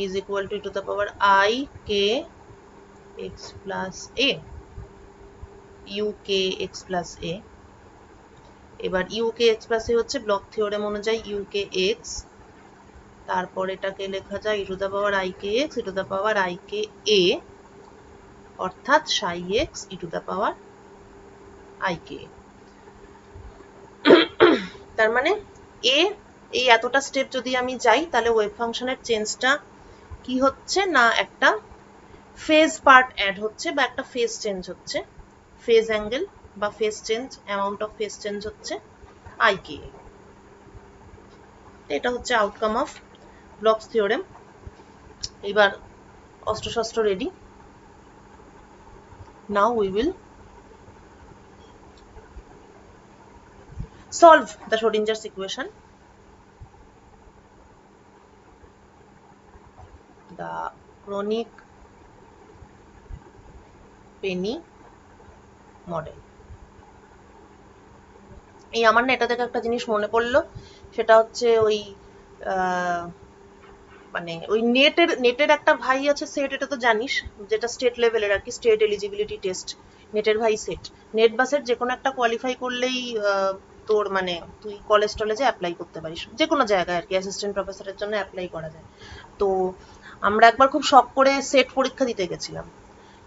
is equal to the power I k x plus a, u k x plus a। এবার u k x plus a হচ্ছে ব্লক থিওরেম অনুযায়ী u k x, তারপর এটাকে লেখা যায় e to the power I k x e to the power I k a, অর্থাৎ psi x e to the power I k। তার মানে a এই এতটা স্টেপ যদি আমি যাই, তাহলে ওয়েভ ফাংশনের চেঞ্জটা কি হচ্ছে না, একটা ফেজ পার্ট অ্যাড হচ্ছে বা একটা ফেজ চেঞ্জ হচ্ছে, ফেজ অ্যাঙ্গেল বা phase change, amount of phase change হচ্ছে IK। এটা হচ্ছে আউটকাম অফ ব্লকস থিওরেম। এবার অস্ত্রশস্ত্র ready, now we will solve the Schrodinger's equation, the chronic penny model। এই আমার না এটা থেকে একটা জিনিস মনে পড়লো, সেটা হচ্ছে ওই মানে ওই নেটের একটা ভাই আছে সেট, এটা তো জানিস, যেটা স্টেট লেভেলের আর কি, স্টেট এলিজিবিলিটি টেস্ট, নেটের ভাই সেট। নেট বা সেট যে কোনো একটা কোয়ালিফাই করলেই তোর মানে তুই কলেজ টলেজে অ্যাপ্লাই করতে পারিস, যে কোনো জায়গায় আর কি, অ্যাসিস্ট্যান্ট প্রফেসরের জন্য অ্যাপ্লাই করা যায়। তো আমরা একবার খুব শখ করে সেট পরীক্ষা দিতে গেছিলাম।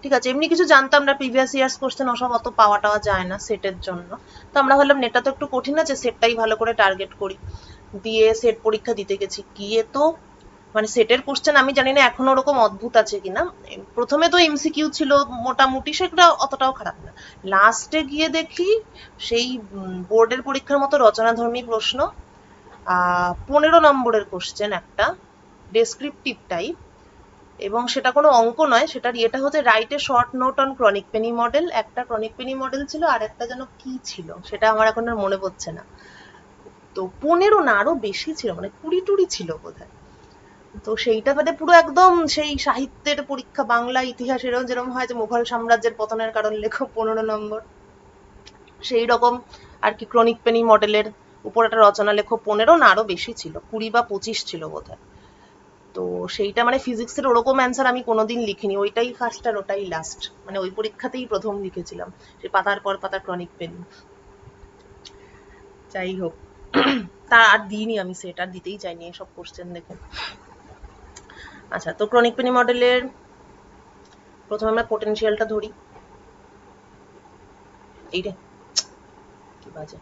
ঠিক আছে, এমনি কিছু জানতাম না, প্রিভিয়াস ইয়ার্স কোশ্চেন ওসব অত পাওয়া যায় না সেটের জন্য। তো আমরা ভাবলাম নেটটা তো একটু কঠিন আছে, সেটটাই ভালো করে টার্গেট করি, দিয়ে সেট পরীক্ষা দিতে গেছি। গিয়ে তো মানে সেটের কোশ্চেন আমি জানি না এখনো ওরকম অদ্ভুত আছে কিনা, প্রথমে তো এমসিকিউ ছিল মোটামুটি, সেগুলো অতটাও খারাপ না। লাস্টে গিয়ে দেখি সেই বোর্ডের পরীক্ষার মতো রচনাধর্মী প্রশ্ন, 15 নম্বরের কোশ্চেন, একটা ডেসক্রিপটিভ টাইপ, এবং সেটা কোনো অঙ্ক নয়, সেটার ইয়েটা হচ্ছে write a short note on chronic Penney model. একটা ক্রনিক পেনি মডেল ছিল, আর একটা যেন কি ছিল সেটা আমার এখন আর মনে পড়ছে না। তো 15 না আরো বেশি ছিল, মানে 20 ছিল বোধহয়। তো সেইটা মানে পুরো একদম সেই সাহিত্যের পরীক্ষা, বাংলা ইতিহাস এরকম যেরকম হয় যে মুঘল সাম্রাজ্যের পতনের কারণ লেখো 15 নম্বর, সেই রকম আর কি ক্রনিক পেনি মডেলের উপর একটা রচনা লেখো 15 না আরো বেশি ছিল, 20 বা 25 ছিল বোধহয়। তো সেইটা মানে ফিজিক্সের ওরকম অ্যান্সার আমি কোনোদিন লিখিনি, ওইটাই ফার্স্ট আর ওটাই লাস্ট, মানে ওই পরীক্ষাতেই প্রথম লিখেছিলাম, সে পাতার পর পাতা ক্রনিক পেনি। যাই হোক, তা আর দিইনি আমি, সেট আর দিতেই চাইনি এসব কোশ্চেন দেখে। আচ্ছা, তো ক্রনিক পেনি মডেলের প্রথমে আমরা পোটেনশিয়ালটা ধরি। এই রে, কি বাজে।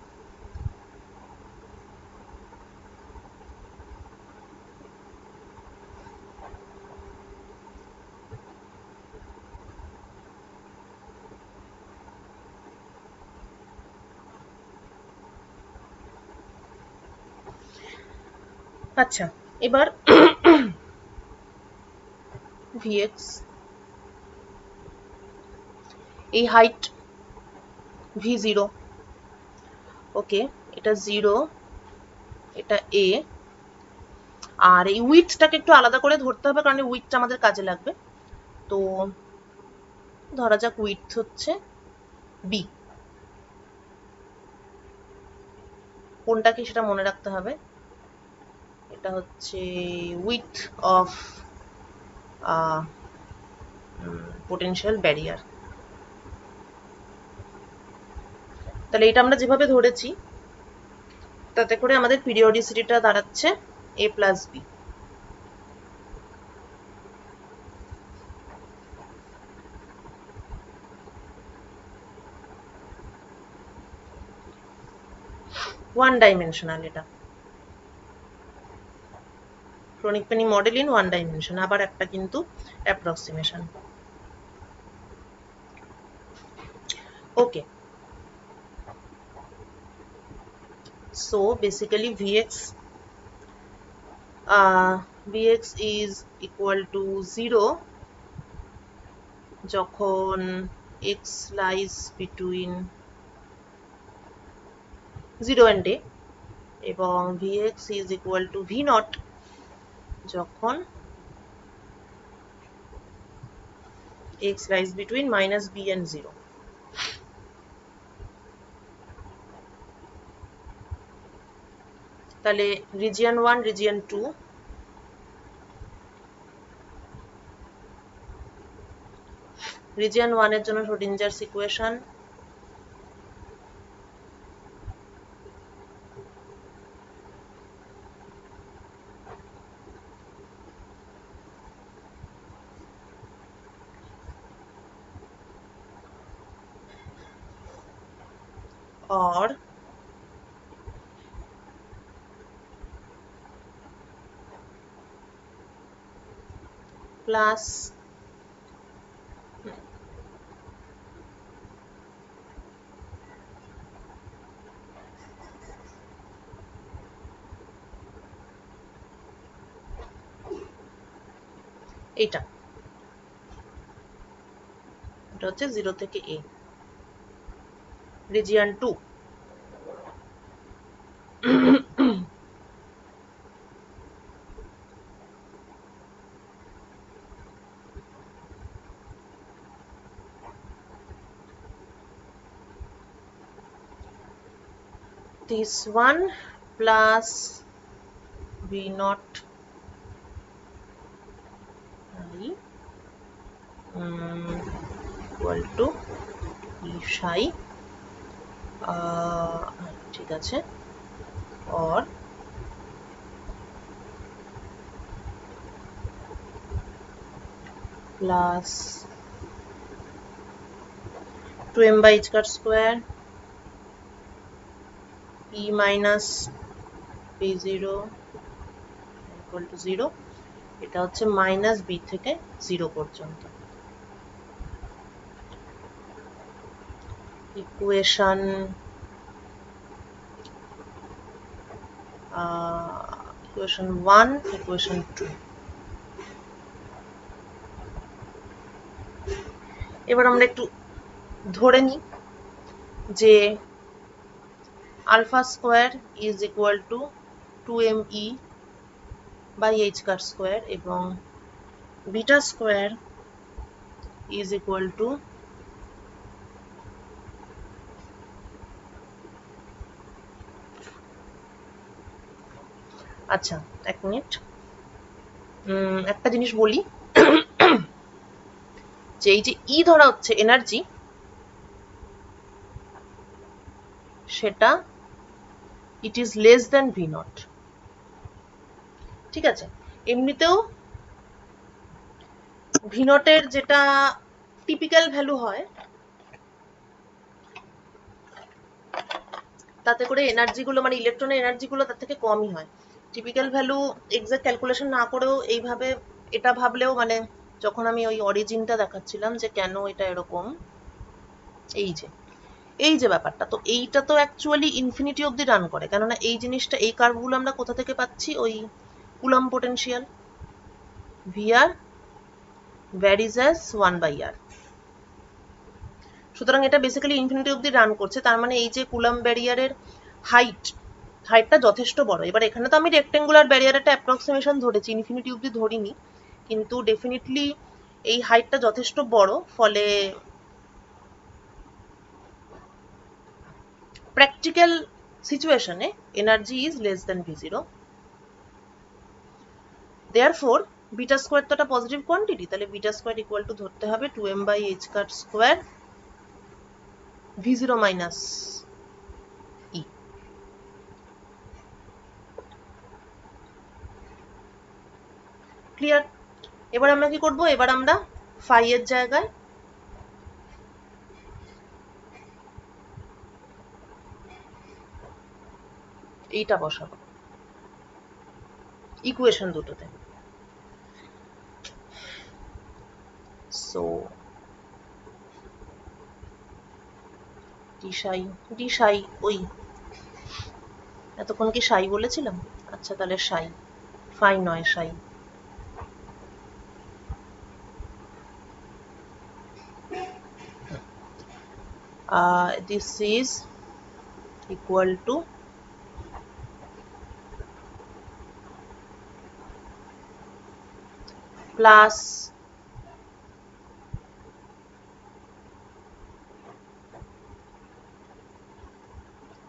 আচ্ছা, এবার ভিএক্স, এই হাইট v0, ওকে, এটা 0, এটা a, আর এই উইথটাকে একটু আলাদা করে ধরতে হবে কারণ এই উইথটা আমাদের কাজে লাগবে। তো ধরা যাক উইথ হচ্ছে b, কোনটা কি সেটা মনে রাখতে হবে। এটা হচ্ছে উইথ অফ পোটেনশিয়াল ব্যারিয়ার। তাহলে এটা আমরা যেভাবে ধরেছি তাতে করে আমাদের পিরিয়ডিসিটিটা দাঁড়াচ্ছে a plus B. One dimensional, এটা Kronig Penney model in one dimension, আবার একটা কিন্তু approximation. Okay, so basically Vx is equal to 0 যখন x lies between 0 and a, এবং Vx is equal to v naught যখন x lies between minus b and 0. তাহলে region 1, region 2, region 1 এর জন্য শ্রোডিঞ্জারস equation or plus এটা, এটা হচ্ছে 0 থেকে a, region 2। this one plus v naught I equal to e psi, ঠিক আছে, or plus 2m by h cut square e minus p0 equal to 0, এটা হচ্ছে মাইনাস b থেকে 0 পর্যন্ত। Equation equation 1, equation 2। এবার আমরা একটু ধরে নিই যে alpha square is equal to 2me by H cut square এবং beta square is equal to আচ্ছা এক মিনিট, একটা জিনিস বলি যে এই যে ই ধরা হচ্ছে এনার্জি, সেটা it is less than V naught. ঠিক আছে, এমনিতেও ভি নটের যেটা টিপিক্যাল ভ্যালু হয় তাতে করে এনার্জি গুলো মানে ইলেকট্রনের এনার্জি গুলো তার থেকে কমই হয়। টিপিক্যাল ভ্যালু এক্সাক্ট ক্যালকুলেশন না করেও এইভাবে এটা ভাবলেও মানে যখন আমি ওই অরিজিনটা দেখাচ্ছিলাম যে কেন এটা এরকম, এই যে ব্যাপারটা, তো এইটা তো অ্যাকচুয়ালি ইনফিনিটি অবধি রান করে, কেননা এই জিনিসটা এই কার্ভগুলো আমরা কোথা থেকে পাচ্ছি, ওই coulomb potential VR varies as 1/r। সুতরাং এটা বেসিক্যালি ইনফিনিটি অবধি রান করছে, তার মানে এই যে কুলম্ব ব্যারিয়ারের হাইটটা যথেষ্ট বড়। এবার এখানে তো আমি রেক্টেঙ্গুলার ব্যারিয়ার একটা অ্যাপ্রক্সিমেশন ধরেছি, ইনফিনিটি অবধি ধরিনি, কিন্তু ডেফিনেটলি এই হাইটটা যথেষ্ট বড়, ফলে প্র্যাকটিক্যাল সিচুয়েশনে energy is less than V0। Therefore beta square তো একটা পজিটিভ কোয়ান্টিটি, তাহলে বিটা স্কোয়ার ইকুয়াল টু ধরতে হবে 2m/h কার square V0 minus E. Clear? এবার আমরা কি করব, এবার আমরা ফাই এর জায়গায় এইটা বসাবো ইকুয়েশন দুটোতে। সো ডি সাই ওই এতক্ষণ কি সাই বলেছিলাম? আচ্ছা তাহলে সাই, ফাই নয় সাই। This is equal to plus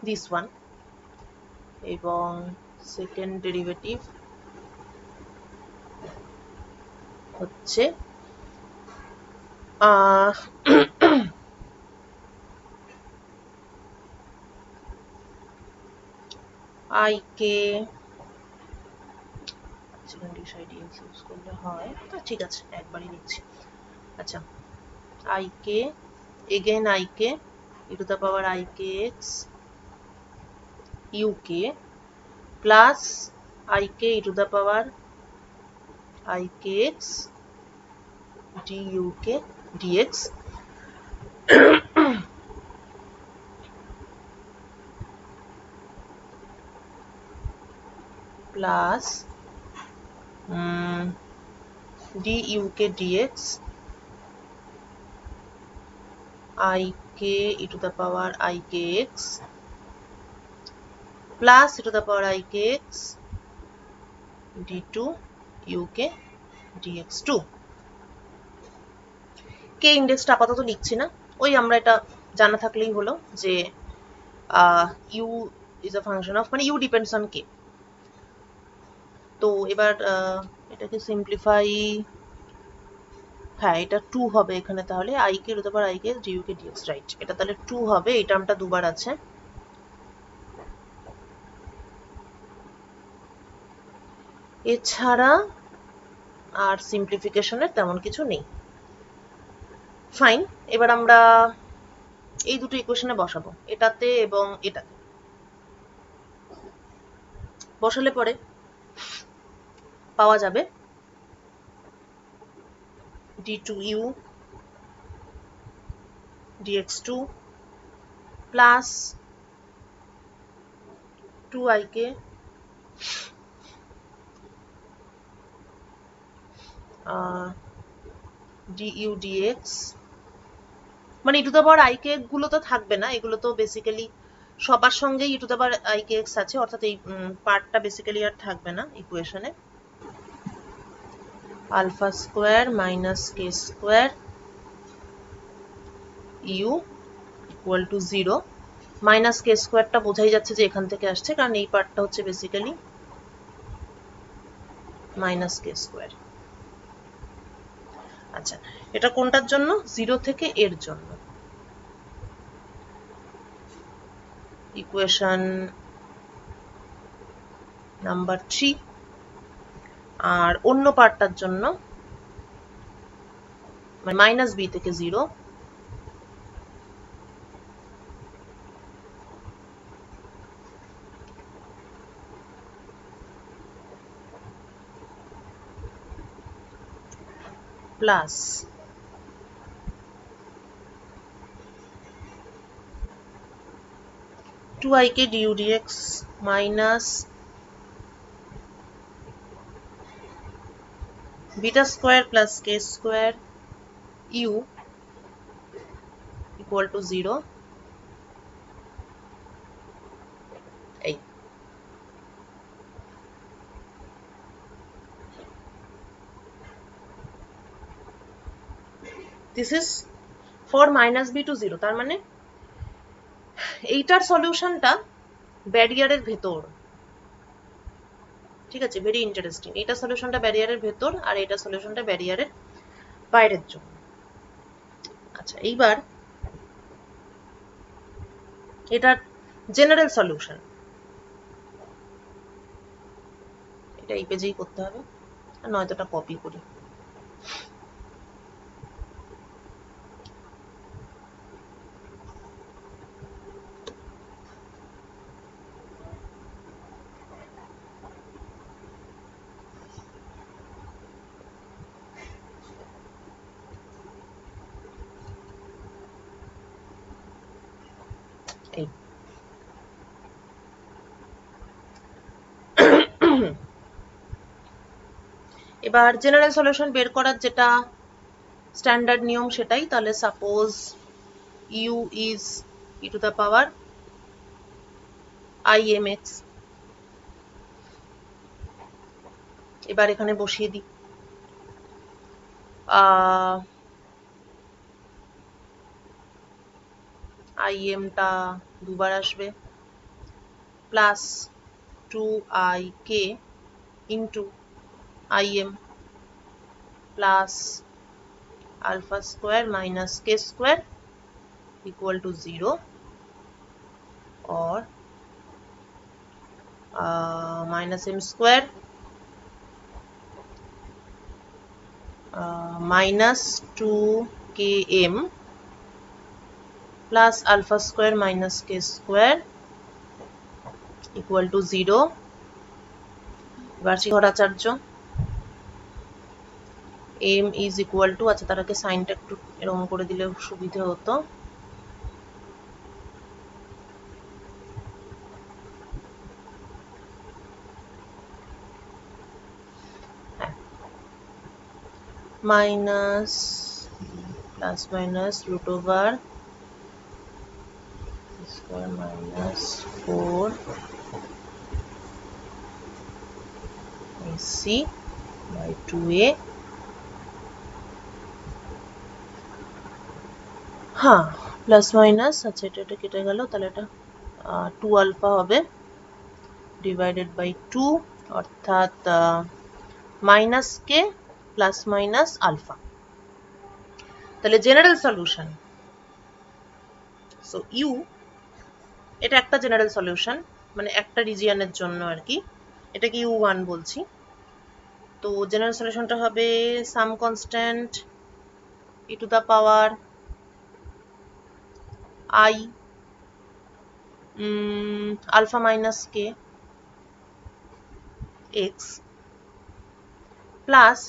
this one এবং সেকেন্ড ডেরিভেটিভ হচ্ছে IK ইউজ করলে হয়, ঠিক আছে একবারই নিচ্ছি। আচ্ছা IK again IK e to the power IKX UK plus IK e to the power IKX DUK DX plus DUK DX IK e to the power IKX plus e to the power IKX D2 UK DX2। কে ইন্ডেক্সটা আপাতত লিখছি না, ওই আমরা এটা জানা থাকলেই হলো যে U is a function of, মানে ইউ ডিপেন্ডস অন কে। তো এবার এটাকে সিম্পলিফাই, হ্যাঁ এটা 2 হবে এখানে, তাহলে IK two the power IK DUK DX, right, এটা তাহলে 2 হবে, এই টার্মটা দুবার আছে। এছাড়া আর সিম্পলিফিকেশনের তেমন কিছু নেই। ফাইন, এবার আমরা এই দুটো ইকুয়েশনে বসাবো, এটাতে এবং এটাতে। বসালে পরে পাওয়া যাবে D2U DX2 plus 2IK DU DX, মানে e to the power IK গুলো তো থাকবে না, এগুলো তো বেসিক্যালি সবার সঙ্গেই e to the power IKX আছে, অর্থাৎ এই পার্টটা বেসিক্যালি আর থাকবে না ইকুয়েশনে। Alpha square minus K square you equal to 0। Minus K স্কোয়ারটা বোঝাই যাচ্ছে যে এখান থেকে আসছে, কারণ এই পার্টটা হচ্ছে বেসিক্যালি মাইনাস কে স্কোয়ার। আচ্ছা, এটা কোনটার জন্য? 0 থেকে এর জন্য। Equation number 3। আর অন্য পার্টটার জন্য মানে মাইনাস বি থেকে 0 plus two i k du dx minus beta square plus k square you equal to 0। এই this is for minus b to 0। তার মানে এইটার সলিউশনটা ব্যারিয়ারের ভেতর। ঠিক আছে, ভেরি ইন্টারেস্টিং। এইটা সলিউশনটা ব্যারিয়ারের ভেতর আর এটা সলিউশনটা ব্যারিয়ারের বাইরের জন্য। আচ্ছা, এইবার এটার জেনারেল সলিউশন এটা এই পেজেই করতে হবে, আর নয়তো এটা কপি করি। এই এবার জেনারেল সলিউশন বের করার যেটা স্ট্যান্ডার্ড নিয়ম সেটাই। তাহলে suppose u is e to the power i m x. এবার এখানে বসিয়ে দিই আই এমটা দুবার আসবে plus two i k into i m plus alpha square minus k square equal to 0 or minus m square minus 2km plus alpha square minus k square equal to 0। এবার Bhattacharya m is equal to, আচ্ছা তার আগে সাইনটা একটু এরকম করে দিলে সুবিধা হতো। Minus plus minus root over square minus 4 AC by 2A। হ্যাঁ, প্লাস মাইনাস, আচ্ছা এটা কেটে গেল, তাহলে এটা 2 আলফা হবে ডিভাইডেড বাই 2, অর্থাৎ minus K plus minus alpha. তাহলে জেনারেল সলিউশন, সো ইউ এটা একটা জেনারেল সলিউশন, মানে একটা রিজিয়নের জন্য আর কি, এটাকে U1 বলছি। তো জেনারেল সলিউশনটা হবে some constant E to the power I alpha minus K X plus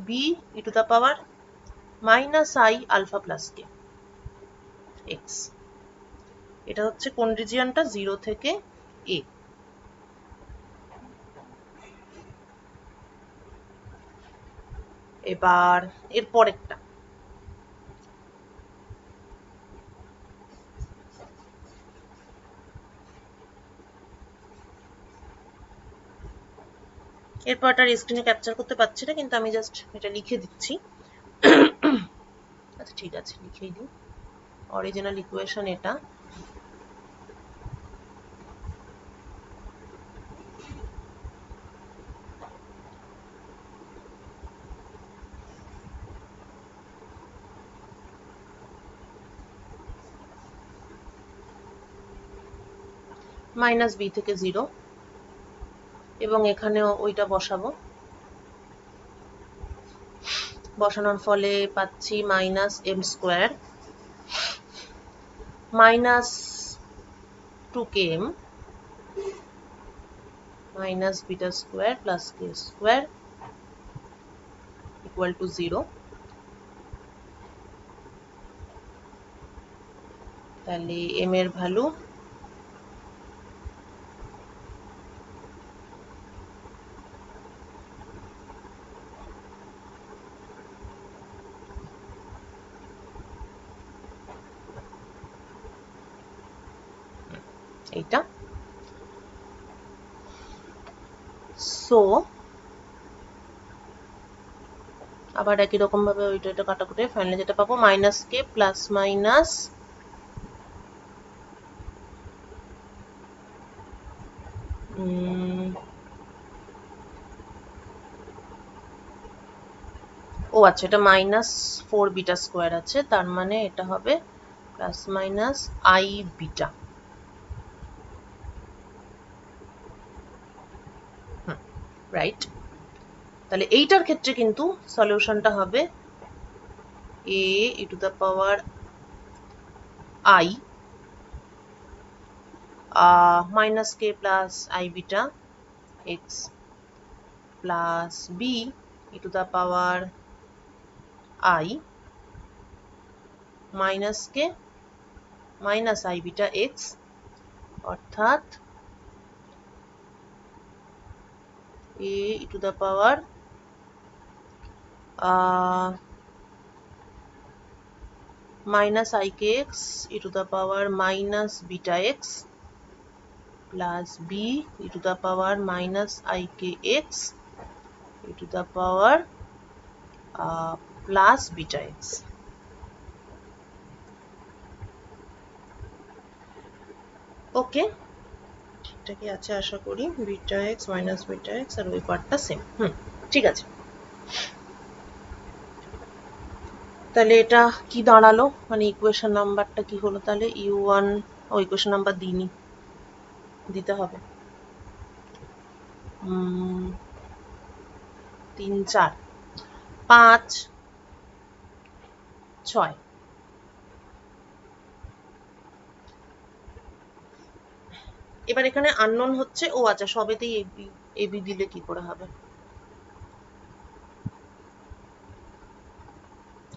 B E to the power minus I alpha plus K X. এটা হচ্ছে কোন রিজিয়নটা? 0 থেকে এ। এবার এর পরেরটা এরপর এটা স্ক্রিনে ক্যাপচার করতে পারছি না, কিন্তু আমি জাস্ট এটা লিখে দিচ্ছি। আচ্ছা ঠিক আছে, লিখেই দিই। অরিজিনাল ইকুয়েশন এটা। মাইনাস বি থেকে 0, এবং এখানেও ওইটা বসাবো। বসানোর ফলে পাচ্ছি minus m square minus 2km minus beta square plus k square equal to 0। তাহলে এম এর ভ্যালু এইটা। সো আবার একই রকম ভাবে ওইটা এটা কাটাকুটি, ফাইনালি যেটা পাবো মাইনাস কে প্লাস মাইনাস ও আচ্ছা, এটা মাইনাস 4 বিটা স্কোয়ার আছে, তার মানে এটা হবে plus minus I beta. Right. তাহলে এইটার ক্ষেত্রে কিন্তু সলিউশনটা হবে A E to the power I minus K plus I beta X plus B E to the power I minus K minus I beta X, অর্থাৎ A E to the power minus ikx e to the power minus beta x plus b e to the power minus ikx e to the power plus beta x. Okay, ঠিকঠাক আছে আশা করি। Beta X minus beta X আর ওই পার্টটা same. ঠিক আছে। তাহলে এটা কি দাঁড়ালো, মানে ইকুয়েশন নাম্বারটা কি হলো? তাহলে u1 ও ইকুয়েশন নাম্বার দিইনি, দিতে হবে। 3 4 5 6। এবার এখানে আননোন হচ্ছে, ও আচ্ছা সবেতেই এবি, এবি দিলে কি করে হবে?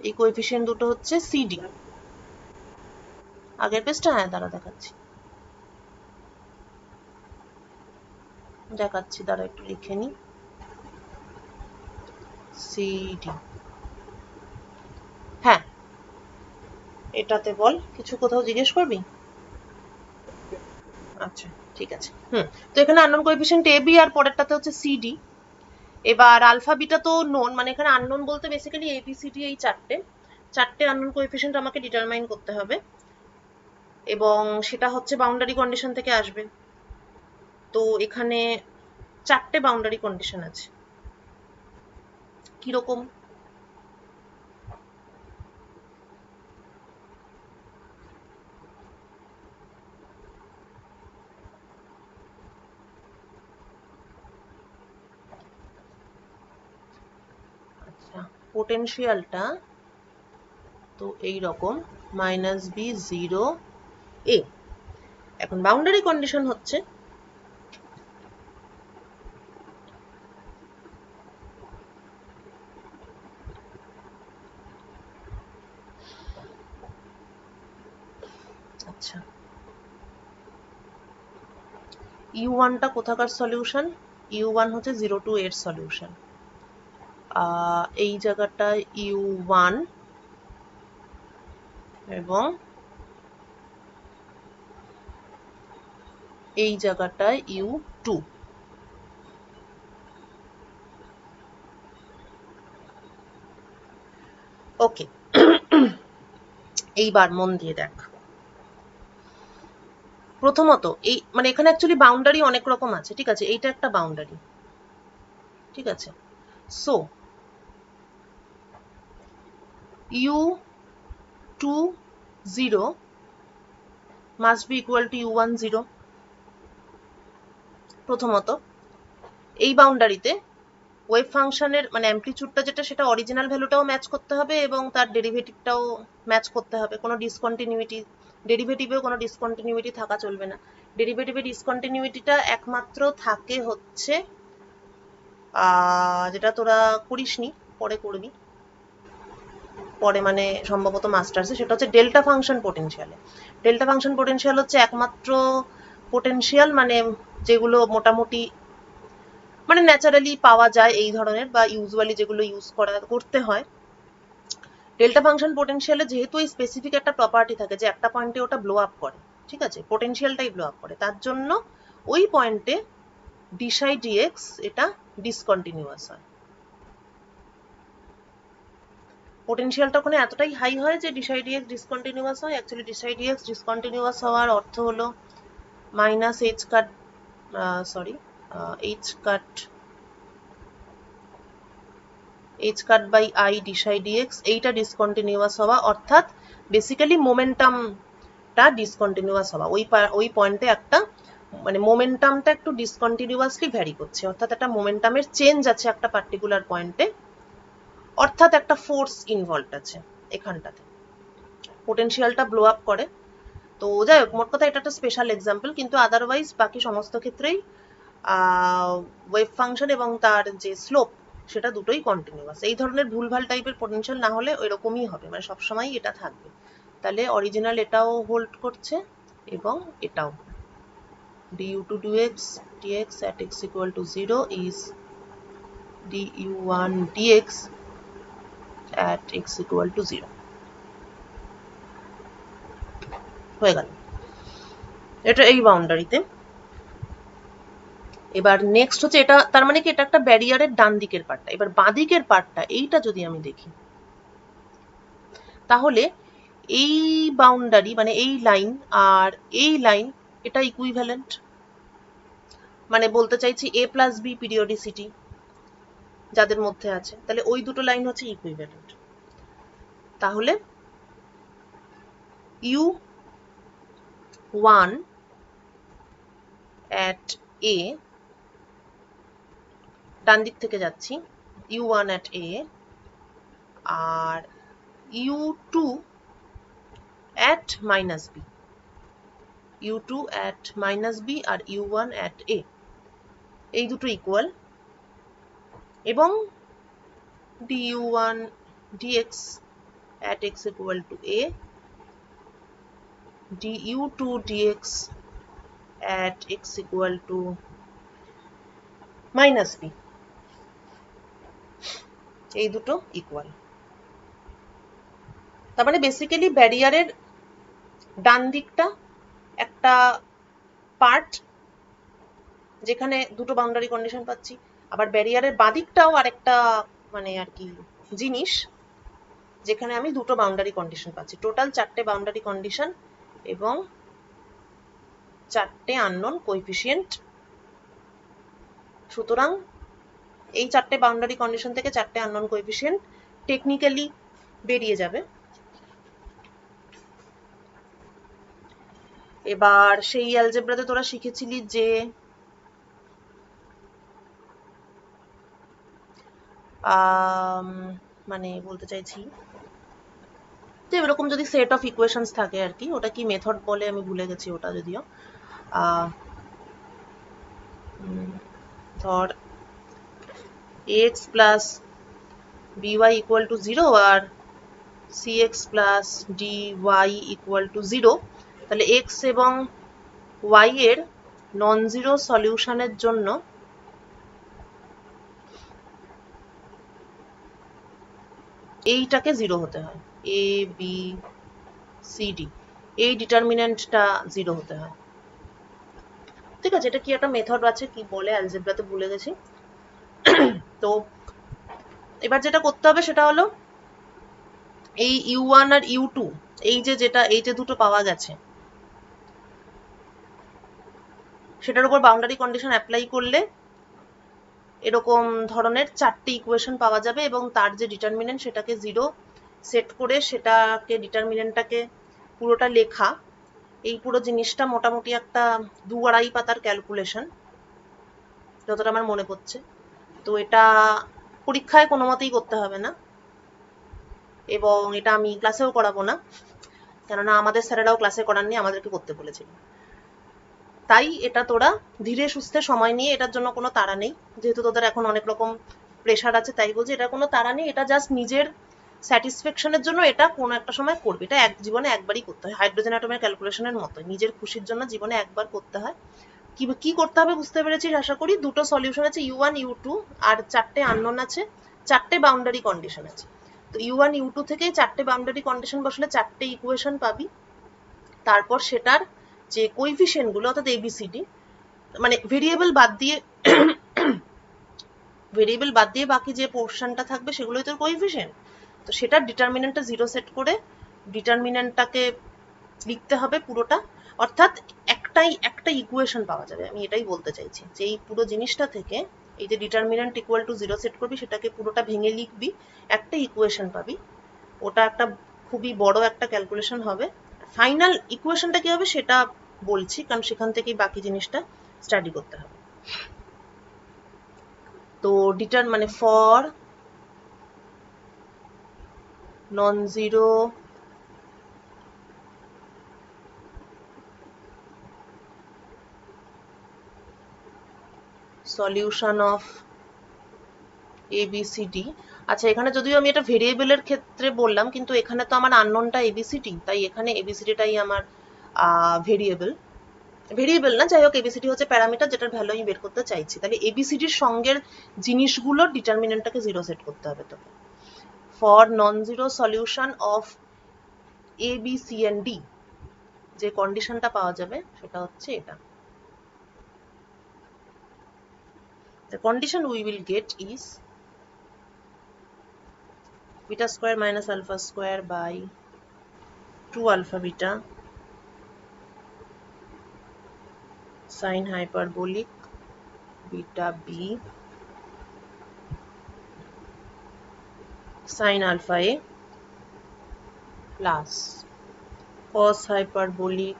এই কোএফিসিয়েন্ট দুটো হচ্ছে সিডি। আগের পেজটা, হ্যাঁ দাঁড়া দেখাচ্ছি, দাঁড়া একটু লিখে নি। সিডি, হ্যাঁ এটাতে বল, কিছু কোথাও জিজ্ঞেস করবি? আচ্ছা ঠিক আছে। তো এখানে আননোন কোএফিসিয়েন্ট এবি আর পরেরটাতে হচ্ছে সিডি। এবার আলফা বিটা তো নোন, মানে এখানে আননোন বলতে বেসিক্যালি এবিসিডি, এই চারটে আননোন কোএফিসিয়েন্ট আমাকে ডিটারমাইন করতে হবে, এবং সেটা হচ্ছে বাউন্ডারি কন্ডিশন থেকে আসবে। তো এখানে 4টে বাউন্ডারি কন্ডিশন আছে। কিরকম? আচ্ছা, পোটেনশিয়ালটা তো এই রকম মাইনাস বি 0 এ। এখন বাউন্ডারি কন্ডিশন হচ্ছে আচ্ছা u1টা কোথাকার সলিউশন? u1 হচ্ছে 0 to 8 সলিউশন। এই জায়গাটায় u1 এবং এই জায়গাটায় u2। ওকে, এইবার মন দিয়ে দেখ। প্রথমত এই মানে এখানে অ্যাকচুয়ালি বাউন্ডারি অনেক রকম আছে, ঠিক আছে, এইটা একটা বাউন্ডারি, ঠিক আছে। So u2 0 must be equal to u1 0। প্রথমত এই বাউন্ডারিতে ওয়েভ ফাংশনের মানে অ্যামপ্লিটিউডটা যেটা সেটা অরিজিনাল ভ্যালুটাও ম্যাচ করতে হবে এবং তার ডেরিভেটিভটাও ম্যাচ করতে হবে। কোনো ডিসকন্টিনিউইটি, ডেরিভেটিভেও কোনো ডিসকন্টিনিউইটি থাকা চলবে না। ডেরিভেটিভে ডিসকন্টিনিউইটিটা একমাত্র থাকে হচ্ছে যেটা তোরা করিসনি, পরে করবি, পরে মানে সম্ভবত মাস্টার্সে, সেটা হচ্ছে ডেল্টা ফাংশন পোটেনশিয়ালে। ডেল্টা ফাংশন পোটেনশিয়াল হচ্ছে একমাত্র পোটেনশিয়াল মানে যেগুলো মোটামুটি মানে ন্যাচারালি পাওয়া যায় এই ধরনের বা ইউজুয়ালি যেগুলো ইউজ করতে হয়। ডেল্টা ফাংশন পোটেনশিয়ালে যেহেতু এই স্পেসিফিক একটা প্রপার্টি থাকে যে একটা পয়েন্টে ওটা ব্লো আপ করে, ঠিক আছে, পোটেনশিয়ালটাই ব্লো আপ করে, তার জন্য ওই পয়েন্টে ডিসাই ডিএক্স এটা ডিসকন্টিনিউয়াস হয়। পোটেনশিয়ালটা ওখানে এতটাই হাই হয় যে ডিসাই ডিএক্স ডিসকন্টিনিউয়াস হয়। অ্যাকচুয়ালি ডিসাই ডিএক্স ডিসকন্টিনিউয়াস হওয়ার অর্থ হলো minus H cut h cut by i d psi dx, এইটা ডিসকন্টিনিউয়াস হওয়া, অর্থাৎ বেসিক্যালি মোমেন্টামটা ডিসকন্টিনিউয়াস হওয়া। ওই পয়েন্টে একটা মানে মোমেন্টামটা একটু ডিসকন্টিনিউয়াসলি ভ্যারি করছে, অর্থাৎ একটা মোমেন্টামের চেঞ্জ আছে একটা পার্টিকুলার পয়েন্টে, অর্থাৎ একটা ফোর্স ইনভলভড আছে এখানটাতে, পোটেনশিয়ালটা ব্লো আপ করে। তো যাই হোক, মোট কথা এটা একটা স্পেশাল এক্সাম্পল, কিন্তু আদারওয়াইজ বাকি সমস্ত ক্ষেত্রেই ওয়েভ ফাংশন এবং তার যে স্লোপ সেটা দুটোই কন্টিনিউয়াস। এই ধরনের ভুলভাল টাইপের পোটেনশিয়াল না হলে এরকমই হবে, মানে সবসময় এটা থাকবে। তাহলে অরিজিনাল এটাও হোল্ড করছে এবং এটাও du2 dx at x equal to 0 is du1 dx at x equal to 0 হয়ে গেল এটা এই বাউন্ডারিতে। এবার নেক্সট হচ্ছে এটা, তার মানে কি এটা একটা ব্যারিয়ারের ডান দিকের পার্টটা। এবার বাঁ দিকের পার্টটা এইটা যদি আমি দেখি, তাহলে এই বাউন্ডারি মানে এই লাইন আর এই লাইন এটা ইকুইভ্যালেন্ট, মানে বলতে চাইছি a প্লাস বি পিরিয়ডিসিটি যাদের মধ্যে আছে, তাহলে ওই দুটো লাইন হচ্ছে ইকুইভ্যালেন্ট। তাহলে u1 at a, ডান দিক থেকে যাচ্ছি, u1 at a R u2 at minus b, u2 at minus b R u1 at a, এই দুটো ইকুয়াল, এবং du1 dx at x equal to a, du2 dx at x equal to minus b, এই দুটো equal. তার মানে basically ব্যারিয়ারের ডান দিকটা একটা part যেখানে দুটো বাউন্ডারি কন্ডিশন পাচ্ছি, আবার ব্যারিয়ারের বাঁ দিকটাও আরেকটা মানে আর কি জিনিস যেখানে আমি দুটো বাউন্ডারি কন্ডিশন পাচ্ছি। টোটাল 4টে বাউন্ডারি কন্ডিশন এবং 4টে আননোন কোএফিসিয়েন্ট। সুতরাং এই 4টে বাউন্ডারি কন্ডিশন থেকে 4টে আননোন কোএফিসিয়েন্ট টেকনিক্যালি বেরিয়ে যাবে। এবার সেই অ্যালজেব্রাতে তোরা শিখেছিলি যে মানে বলতে চাইছি যে এরকম যদি সেট অফ ইকুয়েশনস থাকে আর কি, ওটা কি মেথড বলে আমি ভুলে গেছি ওটা, যদিও ধর ax plus by equal to 0 আর cx plus dy equal to 0, তাহলে x এবং y এর নন জিরো সলিউশনের জন্য এইটাকে 0 হতে হয়, a b c d, এই ডিটারমিনেন্টটা 0 হতে হয়, ঠিক আছে। এটা কি একটা মেথড আছে, কি বলে অ্যালজেব্রাতে ভুলে গেছি। তো এবার যেটা করতে হবে সেটা হলো এই U1 আর U2 এই যে দুটো পাওয়া গেছে, সেটার উপর বাউন্ডারি কন্ডিশন অ্যাপ্লাই করলে এরকম ধরনের 4টে ইকুয়েশন পাওয়া যাবে, এবং তার যে ডিটারমিনেন্ট সেটাকে 0 সেট করে সেটাকে ডিটারমিনেন্টটাকে পুরোটা লেখা, এই পুরো জিনিসটা মোটামুটি একটা 2-2.5 পাতার ক্যালকুলেশন যতটা আমার মনে পড়ছে। তো এটা পরীক্ষায় কোনো মতেই করতে হবে না, এবং এটা আমি ক্লাসেও করাবো না, কেননা আমাদের স্যারেরাও ক্লাসে করাননি, আমাদেরকে করতে বলেছিল। তাই এটা তোরা ধীরে সুস্থে সময় নিয়ে, এটার জন্য কোনো তাড়া নেই, যেহেতু তোদের এখন অনেক রকম প্রেশার আছে তাই বলছি, এটা কোনো তাড়া নেই, এটা জাস্ট নিজের স্যাটিসফ্যাকশনের জন্য এটা কোনো একটা সময় করবে। এটা জীবনে একবারই করতে হয়, হাইড্রোজেন অ্যাটমের ক্যালকুলেশনের মতো নিজের খুশির জন্য জীবনে একবার করতে হয়। কি করতে হবে বুঝতে পেরেছিস আশা করি। দুটো সলিউশন আছে, U1 U2, আর 4টে আননোন আছে, 4টে বাউন্ডারি কন্ডিশন আছে। তো U1 U2 থেকে 4টে বাউন্ডারি কন্ডিশন বসলে 4টে ইকুয়েশন পাবি। তারপর সেটার যে কোইফিশিয়েন্ট গুলো অর্থাৎ ABCD, মানে ভেরিয়েবল বাদ দিয়ে বাকি যে পোর্শনটা থাকবে সেগুলোই তোর কোইফিশিয়েন্ট। তো সেটার ডিটারমিনেন্টটা 0 সেট করে ডিটারমিনেন্টটাকে লিখতে হবে পুরোটা, অর্থাৎ একটা ইকুয়েশন পাওয়া যাবে। আমি এটাই বলতে চাইছি যে এই পুরো জিনিসটা থেকে এই যে ডিটারমিনেন্ট ইকুয়াল টু 0 সেট করবি, সেটাকে পুরোটা ভেঙে লিখবি, একটা ইকুয়েশন পাবি। ওটা একটা খুবই বড় একটা ক্যালকুলেশন হবে। ফাইনাল ইকুয়েশনটা কি হবে সেটা বলছি, কারণ সেখান থেকেই বাকি জিনিসটা স্টাডি করতে হবে। তো মানে for non zero solution of ABCD। আচ্ছা, এখানে যদিও আমি এটা ভেরিয়েবলের ক্ষেত্রে বললাম, কিন্তু এখানে তো আমার আননোনটা ABCD, তাই এখানে ABCDটাই আমার ভেরিয়েবল না, যাই হোক ABCD হচ্ছে প্যারামিটার যেটার ভ্যালু আমি বের করতে চাইছি। তাহলে ABCDর সঙ্গের জিনিসগুলোর ডিটারমিনেন্টটাকে 0 সেট করতে হবে তোকে। For non zero solution of ABCD যে কন্ডিশনটা পাওয়া যাবে সেটা হচ্ছে এটা। The condition we will get is beta square minus alpha square by 2 alpha beta sine hyperbolic beta b sine alpha a plus cos hyperbolic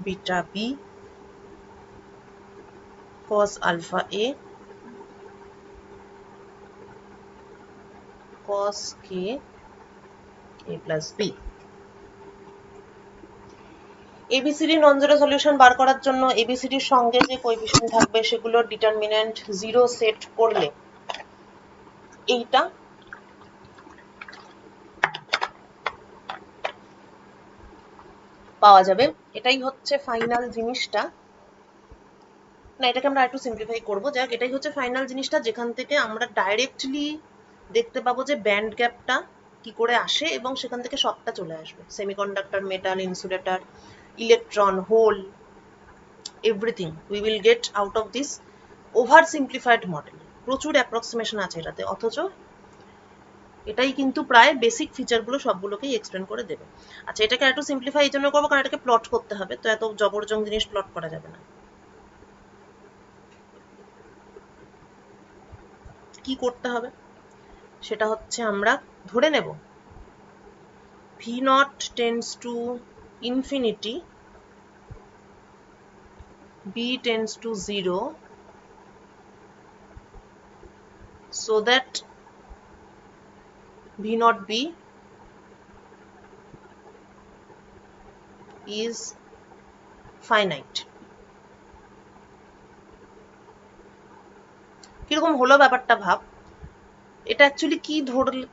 beta b cos alpha a cos k a plus b। ABCD non zero solution বার করার জন্য ABCD এর সঙ্গে যে coefficient থাকবে সেগুলোর determinant 0 set করলে এইটা পাওয়া যাবে। এটাই হচ্ছে ফাইনাল জিনিসটা, না এটাকে আমরা একটু সিম্পলিফাই করবো। যাক, এটাই হচ্ছে ফাইনাল জিনিসটা, যেখান থেকে আমরা ডাইরেক্টলি দেখতে পাবো যে ব্যান্ড গ্যাপটা কি করে আসে, এবং সেখান থেকে সবটা চলে আসবে, semiconductor, metal, insulator, electron, hole, everything we will get out of this over simplified model. প্রচুর অ্যাপ্রক্সিমেশন আছে এটাতে, অথচ এটাই কিন্তু প্রায় বেসিক ফিচারগুলো সবগুলোকেই এক্সপ্লেন করে দেবে। আচ্ছা, এটাকে একটু সিম্পলিফাই এই জন্য করবো কারণ এটাকে প্লট করতে হবে, তো এত জবরজং জিনিস প্লট করা যাবে না। কি করতে হবে সেটা হচ্ছে আমরা ধরে নেব V0 tends to infinity, B tends to 0, so that V0B is finite. কিরকম হলো ব্যাপারটা ভাব। এটা অ্যাকচুয়ালি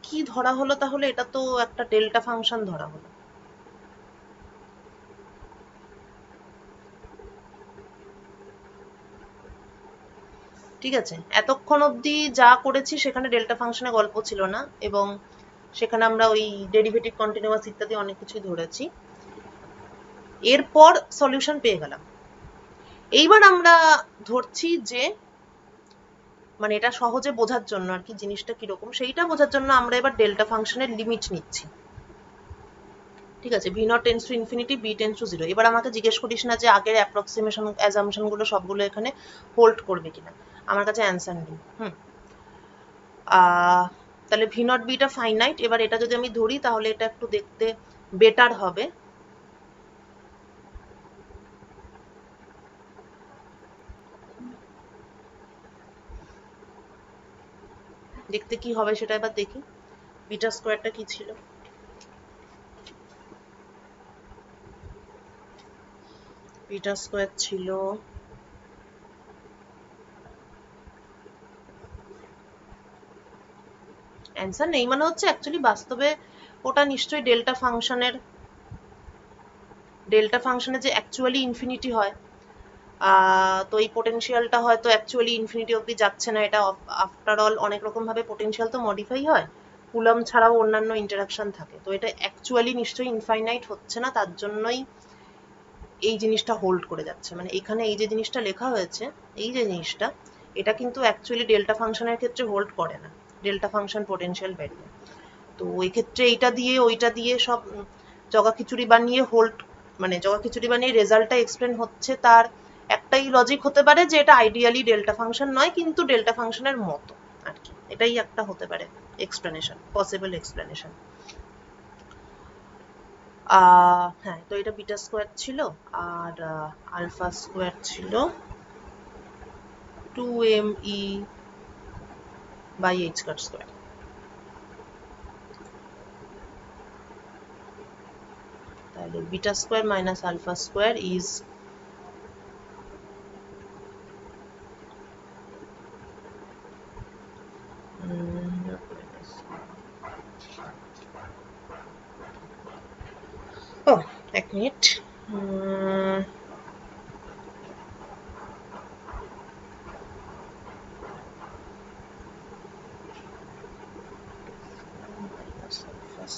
কি ধরা হলো তাহলে? এটা তো একটা ডেল্টা ফাংশন ধরা হলো। ঠিক আছে, এতক্ষণ অবধি যা করেছি সেখানে ডেল্টা ফাংশনের গল্প ছিল না, এবং সেখানে আমরা ওই ডেরিভেটিভ, কন্টিনিউয়াস ইত্যাদি অনেক কিছুই ধরেছি। এরপর সলিউশন পেয়ে গেলাম। এইবার আমরা ধরছি যে মানে এটা সহজে বোঝার জন্য আর কি, জিনিসটা কিরকম সেইটা বোঝার জন্য আমরা এবার ডেল্টা ফাংশনের লিমিট নিচ্ছি। ঠিক আছে, v naught tends to infinity, b tends to 0। এবার আমাকে জিজ্ঞেস করিস না যে আগের অ্যাপ্রক্সিমেশন অ্যাজাম্পশন গুলো সবগুলো এখানে হোল্ড করবে কিনা, আমার কাছে অ্যান্সার নেই। তাহলে ভি নট বিটা ফাইনাইট। এবার এটা যদি আমি ধরি তাহলে এটা একটু দেখতে বেটার হবে। দেখতে কি হবে সেটা এবার দেখি। বিটা স্কোয়ারটা কি ছিল, বিটা স্কোয়ার ছিল অ্যান্সার নেই মানে হচ্ছে অ্যাকচুয়ালি বাস্তবে ওটা নিশ্চয়ই ডেল্টা ফাংশনের যে অ্যাকচুয়ালি ইনফিনিটি হয়, তো এই পোটেনশিয়ালটা হয়তো অ্যাকচুয়ালি ইনফিনিটি অব্দি যাচ্ছে না। এটা আফটার অল অনেক রকম ভাবে পোটেনশিয়াল তো মডিফাই হয়, কুলম ছাড়াও অন্যান্য ইন্টারাকশন থাকে, তো এটা অ্যাকচুয়ালি নিশ্চয়ই ইনফাইনাইট হচ্ছে না, তার জন্যই এই জিনিসটা হোল্ড করে যাচ্ছে। মানে এখানে এই যে জিনিসটা লেখা হয়েছে, এই যে জিনিসটা, এটা কিন্তু অ্যাকচুয়ালি ডেল্টা ফাংশনের ক্ষেত্রে হোল্ড করে না, ডেল্টা ফাংশন পোটেনশিয়াল ভ্যারিয়েবল। তো এই ক্ষেত্রে এইটা দিয়ে ওইটা দিয়ে সব জগাখিচুড়ি বানিয়ে হোল্ড, মানে জগাখিচুড়ি বানিয়ে রেজাল্টটা এক্সপ্লেন হচ্ছে, তার একটাই লজিক হতে পারে যে এটা আইডিয়ালি ডেল্টা ফাংশন নয় কিন্তু ডেল্টা ফাংশনের মতো আর কি, এটাই একটা হতে পারে এক্সপ্লেনেশন, পসিবল এক্সপ্লেনেশন। হ্যাঁ, তো এটা বিটা স্কোয়ার ছিল আর আলফা স্কোয়ার ছিল 2me by h cut square। তাহলে beta square minus alpha square is এক minute,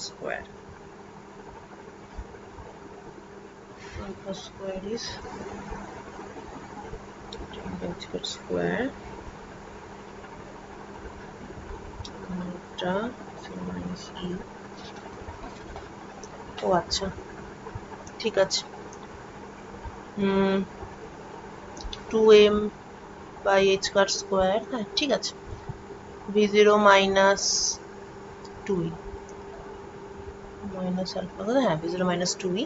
square, alpha square is h cut square এটা minus e। ও আচ্ছা, ঠিক আছে, 2m by h cut square, হ্যাঁ ঠিক আছে, v0 minus 2e minus alpha, হ্যাঁ v0 minus 2e,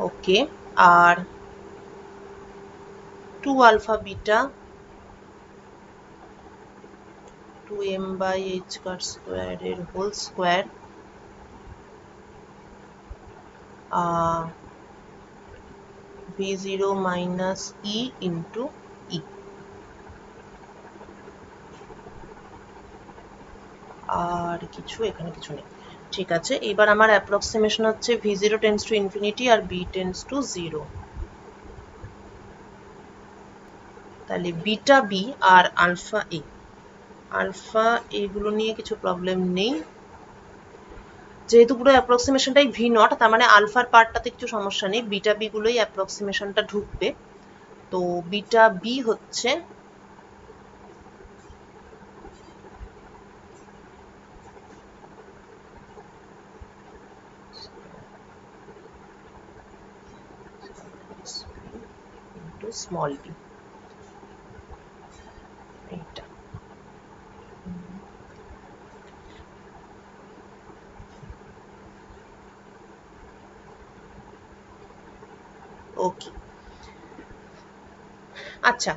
ওকে। আর 2 alpha beta 2m by h cut square এর whole square v0 minus e into e। আর কিছু এখানে কিছু নেই, ঠিক আছে। এবার আমার অ্যাপ্রক্সিমেশন হচ্ছে v0 টেন্স টু ইনফিনিটি আর b টেন্স টু 0। তাহলে বিটা বি আর আলফা এ, আলফা এগুলো নিয়ে কিছু প্রবলেম নেই, যেহেতু পুরো অ্যাপ্রক্সিমেশনটাই ভি নট, তার মানে আলফার পার্টটাতে কিছু সমস্যা নেই, বিটা বি গুলোই অ্যাপ্রক্সিমেশনটা ঢুকবে। তো বিটা বি হচ্ছে স্মল বি, এইটা। ওকে, আচ্ছা,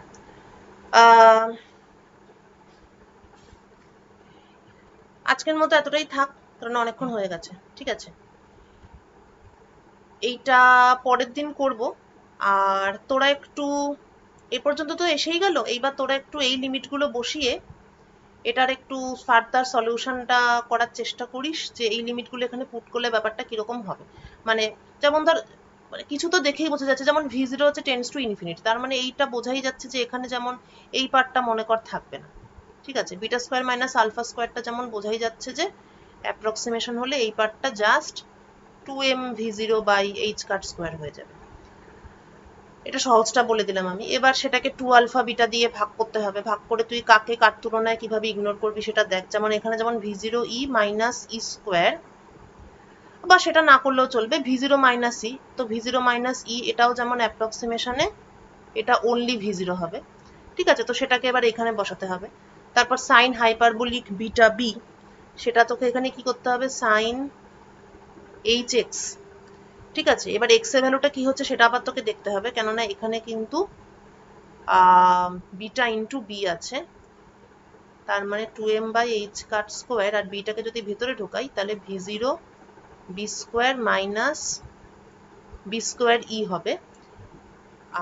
আজকের মতো এতটাই থাক, কারণ অনেকক্ষণ হয়ে গেছে, ঠিক আছে। এইটা পরের দিন করব। আর তোরা একটু এ পর্যন্ত তো এসেই গেল, এইবার তোরা একটু এই লিমিটগুলো বসিয়ে এটার একটু ফার্দার সলিউশনটা করার চেষ্টা করিস, যে এই লিমিটগুলো এখানে পুট করলে ব্যাপারটা কিরকম হবে। মানে যেমন ধর, মানে কিছু তো দেখেই বোঝা যাচ্ছে, যেমন v0 হচ্ছে টেন্স টু ইনফিনিটি, তার মানে এইটা বোঝাই যাচ্ছে যে এখানে যেমন এই পার্টটা মনে কর থাকবে না, ঠিক আছে। বিটা স্কোয়ার মাইনাস আলফা স্কোয়ারটা যেমন বোঝাই যাচ্ছে যে অ্যাপ্রক্সিমেশন হলে এই পার্টটা just 2m v0 by h cut square হয়ে যাবে। এটা সহজটা বলে দিলাম আমি। এবার সেটাকে 2 আলফা বিটা দিয়ে ভাগ করতে হবে। ভাগ করে তুই কাকে কার তুলনায় কিভাবে ইগনোর করবি সেটা দেখ। যেমন এখানে যেমন v0e মাইনাস ই স্কোয়ার, বা সেটা না করলেও চলবে, v0 মাইনাস ই। তো v0 মাইনাস ই এটাও যেমন অ্যাপ্রক্সিমেশনে এটা অনলি v0 হবে। ঠিক আছে, তো সেটাকে এবার এখানে বসাতে হবে। তারপর সাইন হাইপারবোলিক বিটা বি, সেটা তোকে এখানে কি করতে হবে, সাইন এইচ এক্স। ঠিক আছে, এবার এক্স এর ভ্যালুটা কি হচ্ছে সেটা আবার তোকে দেখতে হবে, কেননা এখানে কিন্তু বিটা ইন্টু বি আছে, তার মানে 2m by H cut square, আর বিটাকে যদি ভিতরে ঢোকাই তাহলে v0 B square minus B square E হবে।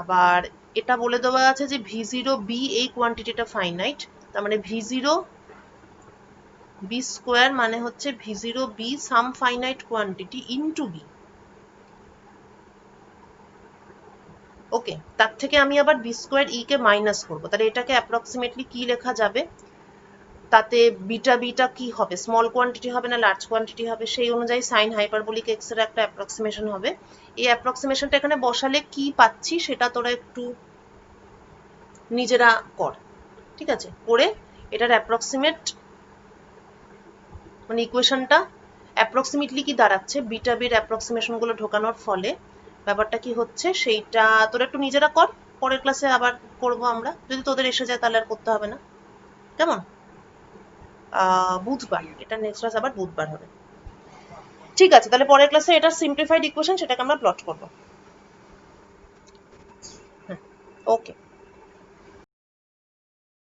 আবার এটা বলে দেওয়া আছে যে v0 বি এই কোয়ান্টিটিটা ফাইনাইট, তার মানে v0 বি স্কোয়ার মানে হচ্ছে v0 B some finite quantity into B. Okay, তার থেকে আমি আবার বি স্কোয়ার ই কে মাইনাস করবো, তাহলে এটাকে অ্যাপ্রক্সিমেটলি কি লেখা যাবে, তাতে বিটা বিটা কি হবে, স্মল কোয়ান্টিটি হবে না লার্জ কোয়ান্টিটি হবে, সেই অনুযায়ী সাইন হাইপারবোলিক এক্স এর একটা অ্যাপ্রক্সিমেশন হবে। এই অ্যাপ্রক্সিমেশনটা এখানে বসালে কি পাচ্ছি সেটা তোরা একটু নিজেরা কর। ঠিক আছে, করে এটার অ্যাপ্রক্সিমেট মানে ইকুয়েশনটা অ্যাপ্রক্সিমেটলি কি দাঁড়াচ্ছে, বিটা বির অ্যাপ্রক্সিমেশন গুলো ঢোকানোর ফলে ব্যাপারটা কি হচ্ছে সেইটা তোরা একটু নিজেরা কর। পরের ক্লাসে আবার করব আমরা, যদি তোদের এসে যায় তাহলে আর করতে হবে না। কেমন? বুধবার, এটা নেক্সট ক্লাস আবার বুধবার হবে। ঠিক আছে, তাহলে পরের ক্লাসে এটা সিম্পলিফাইড ইকুয়েশন সেটাকে আমরা প্লট করব। ওকে।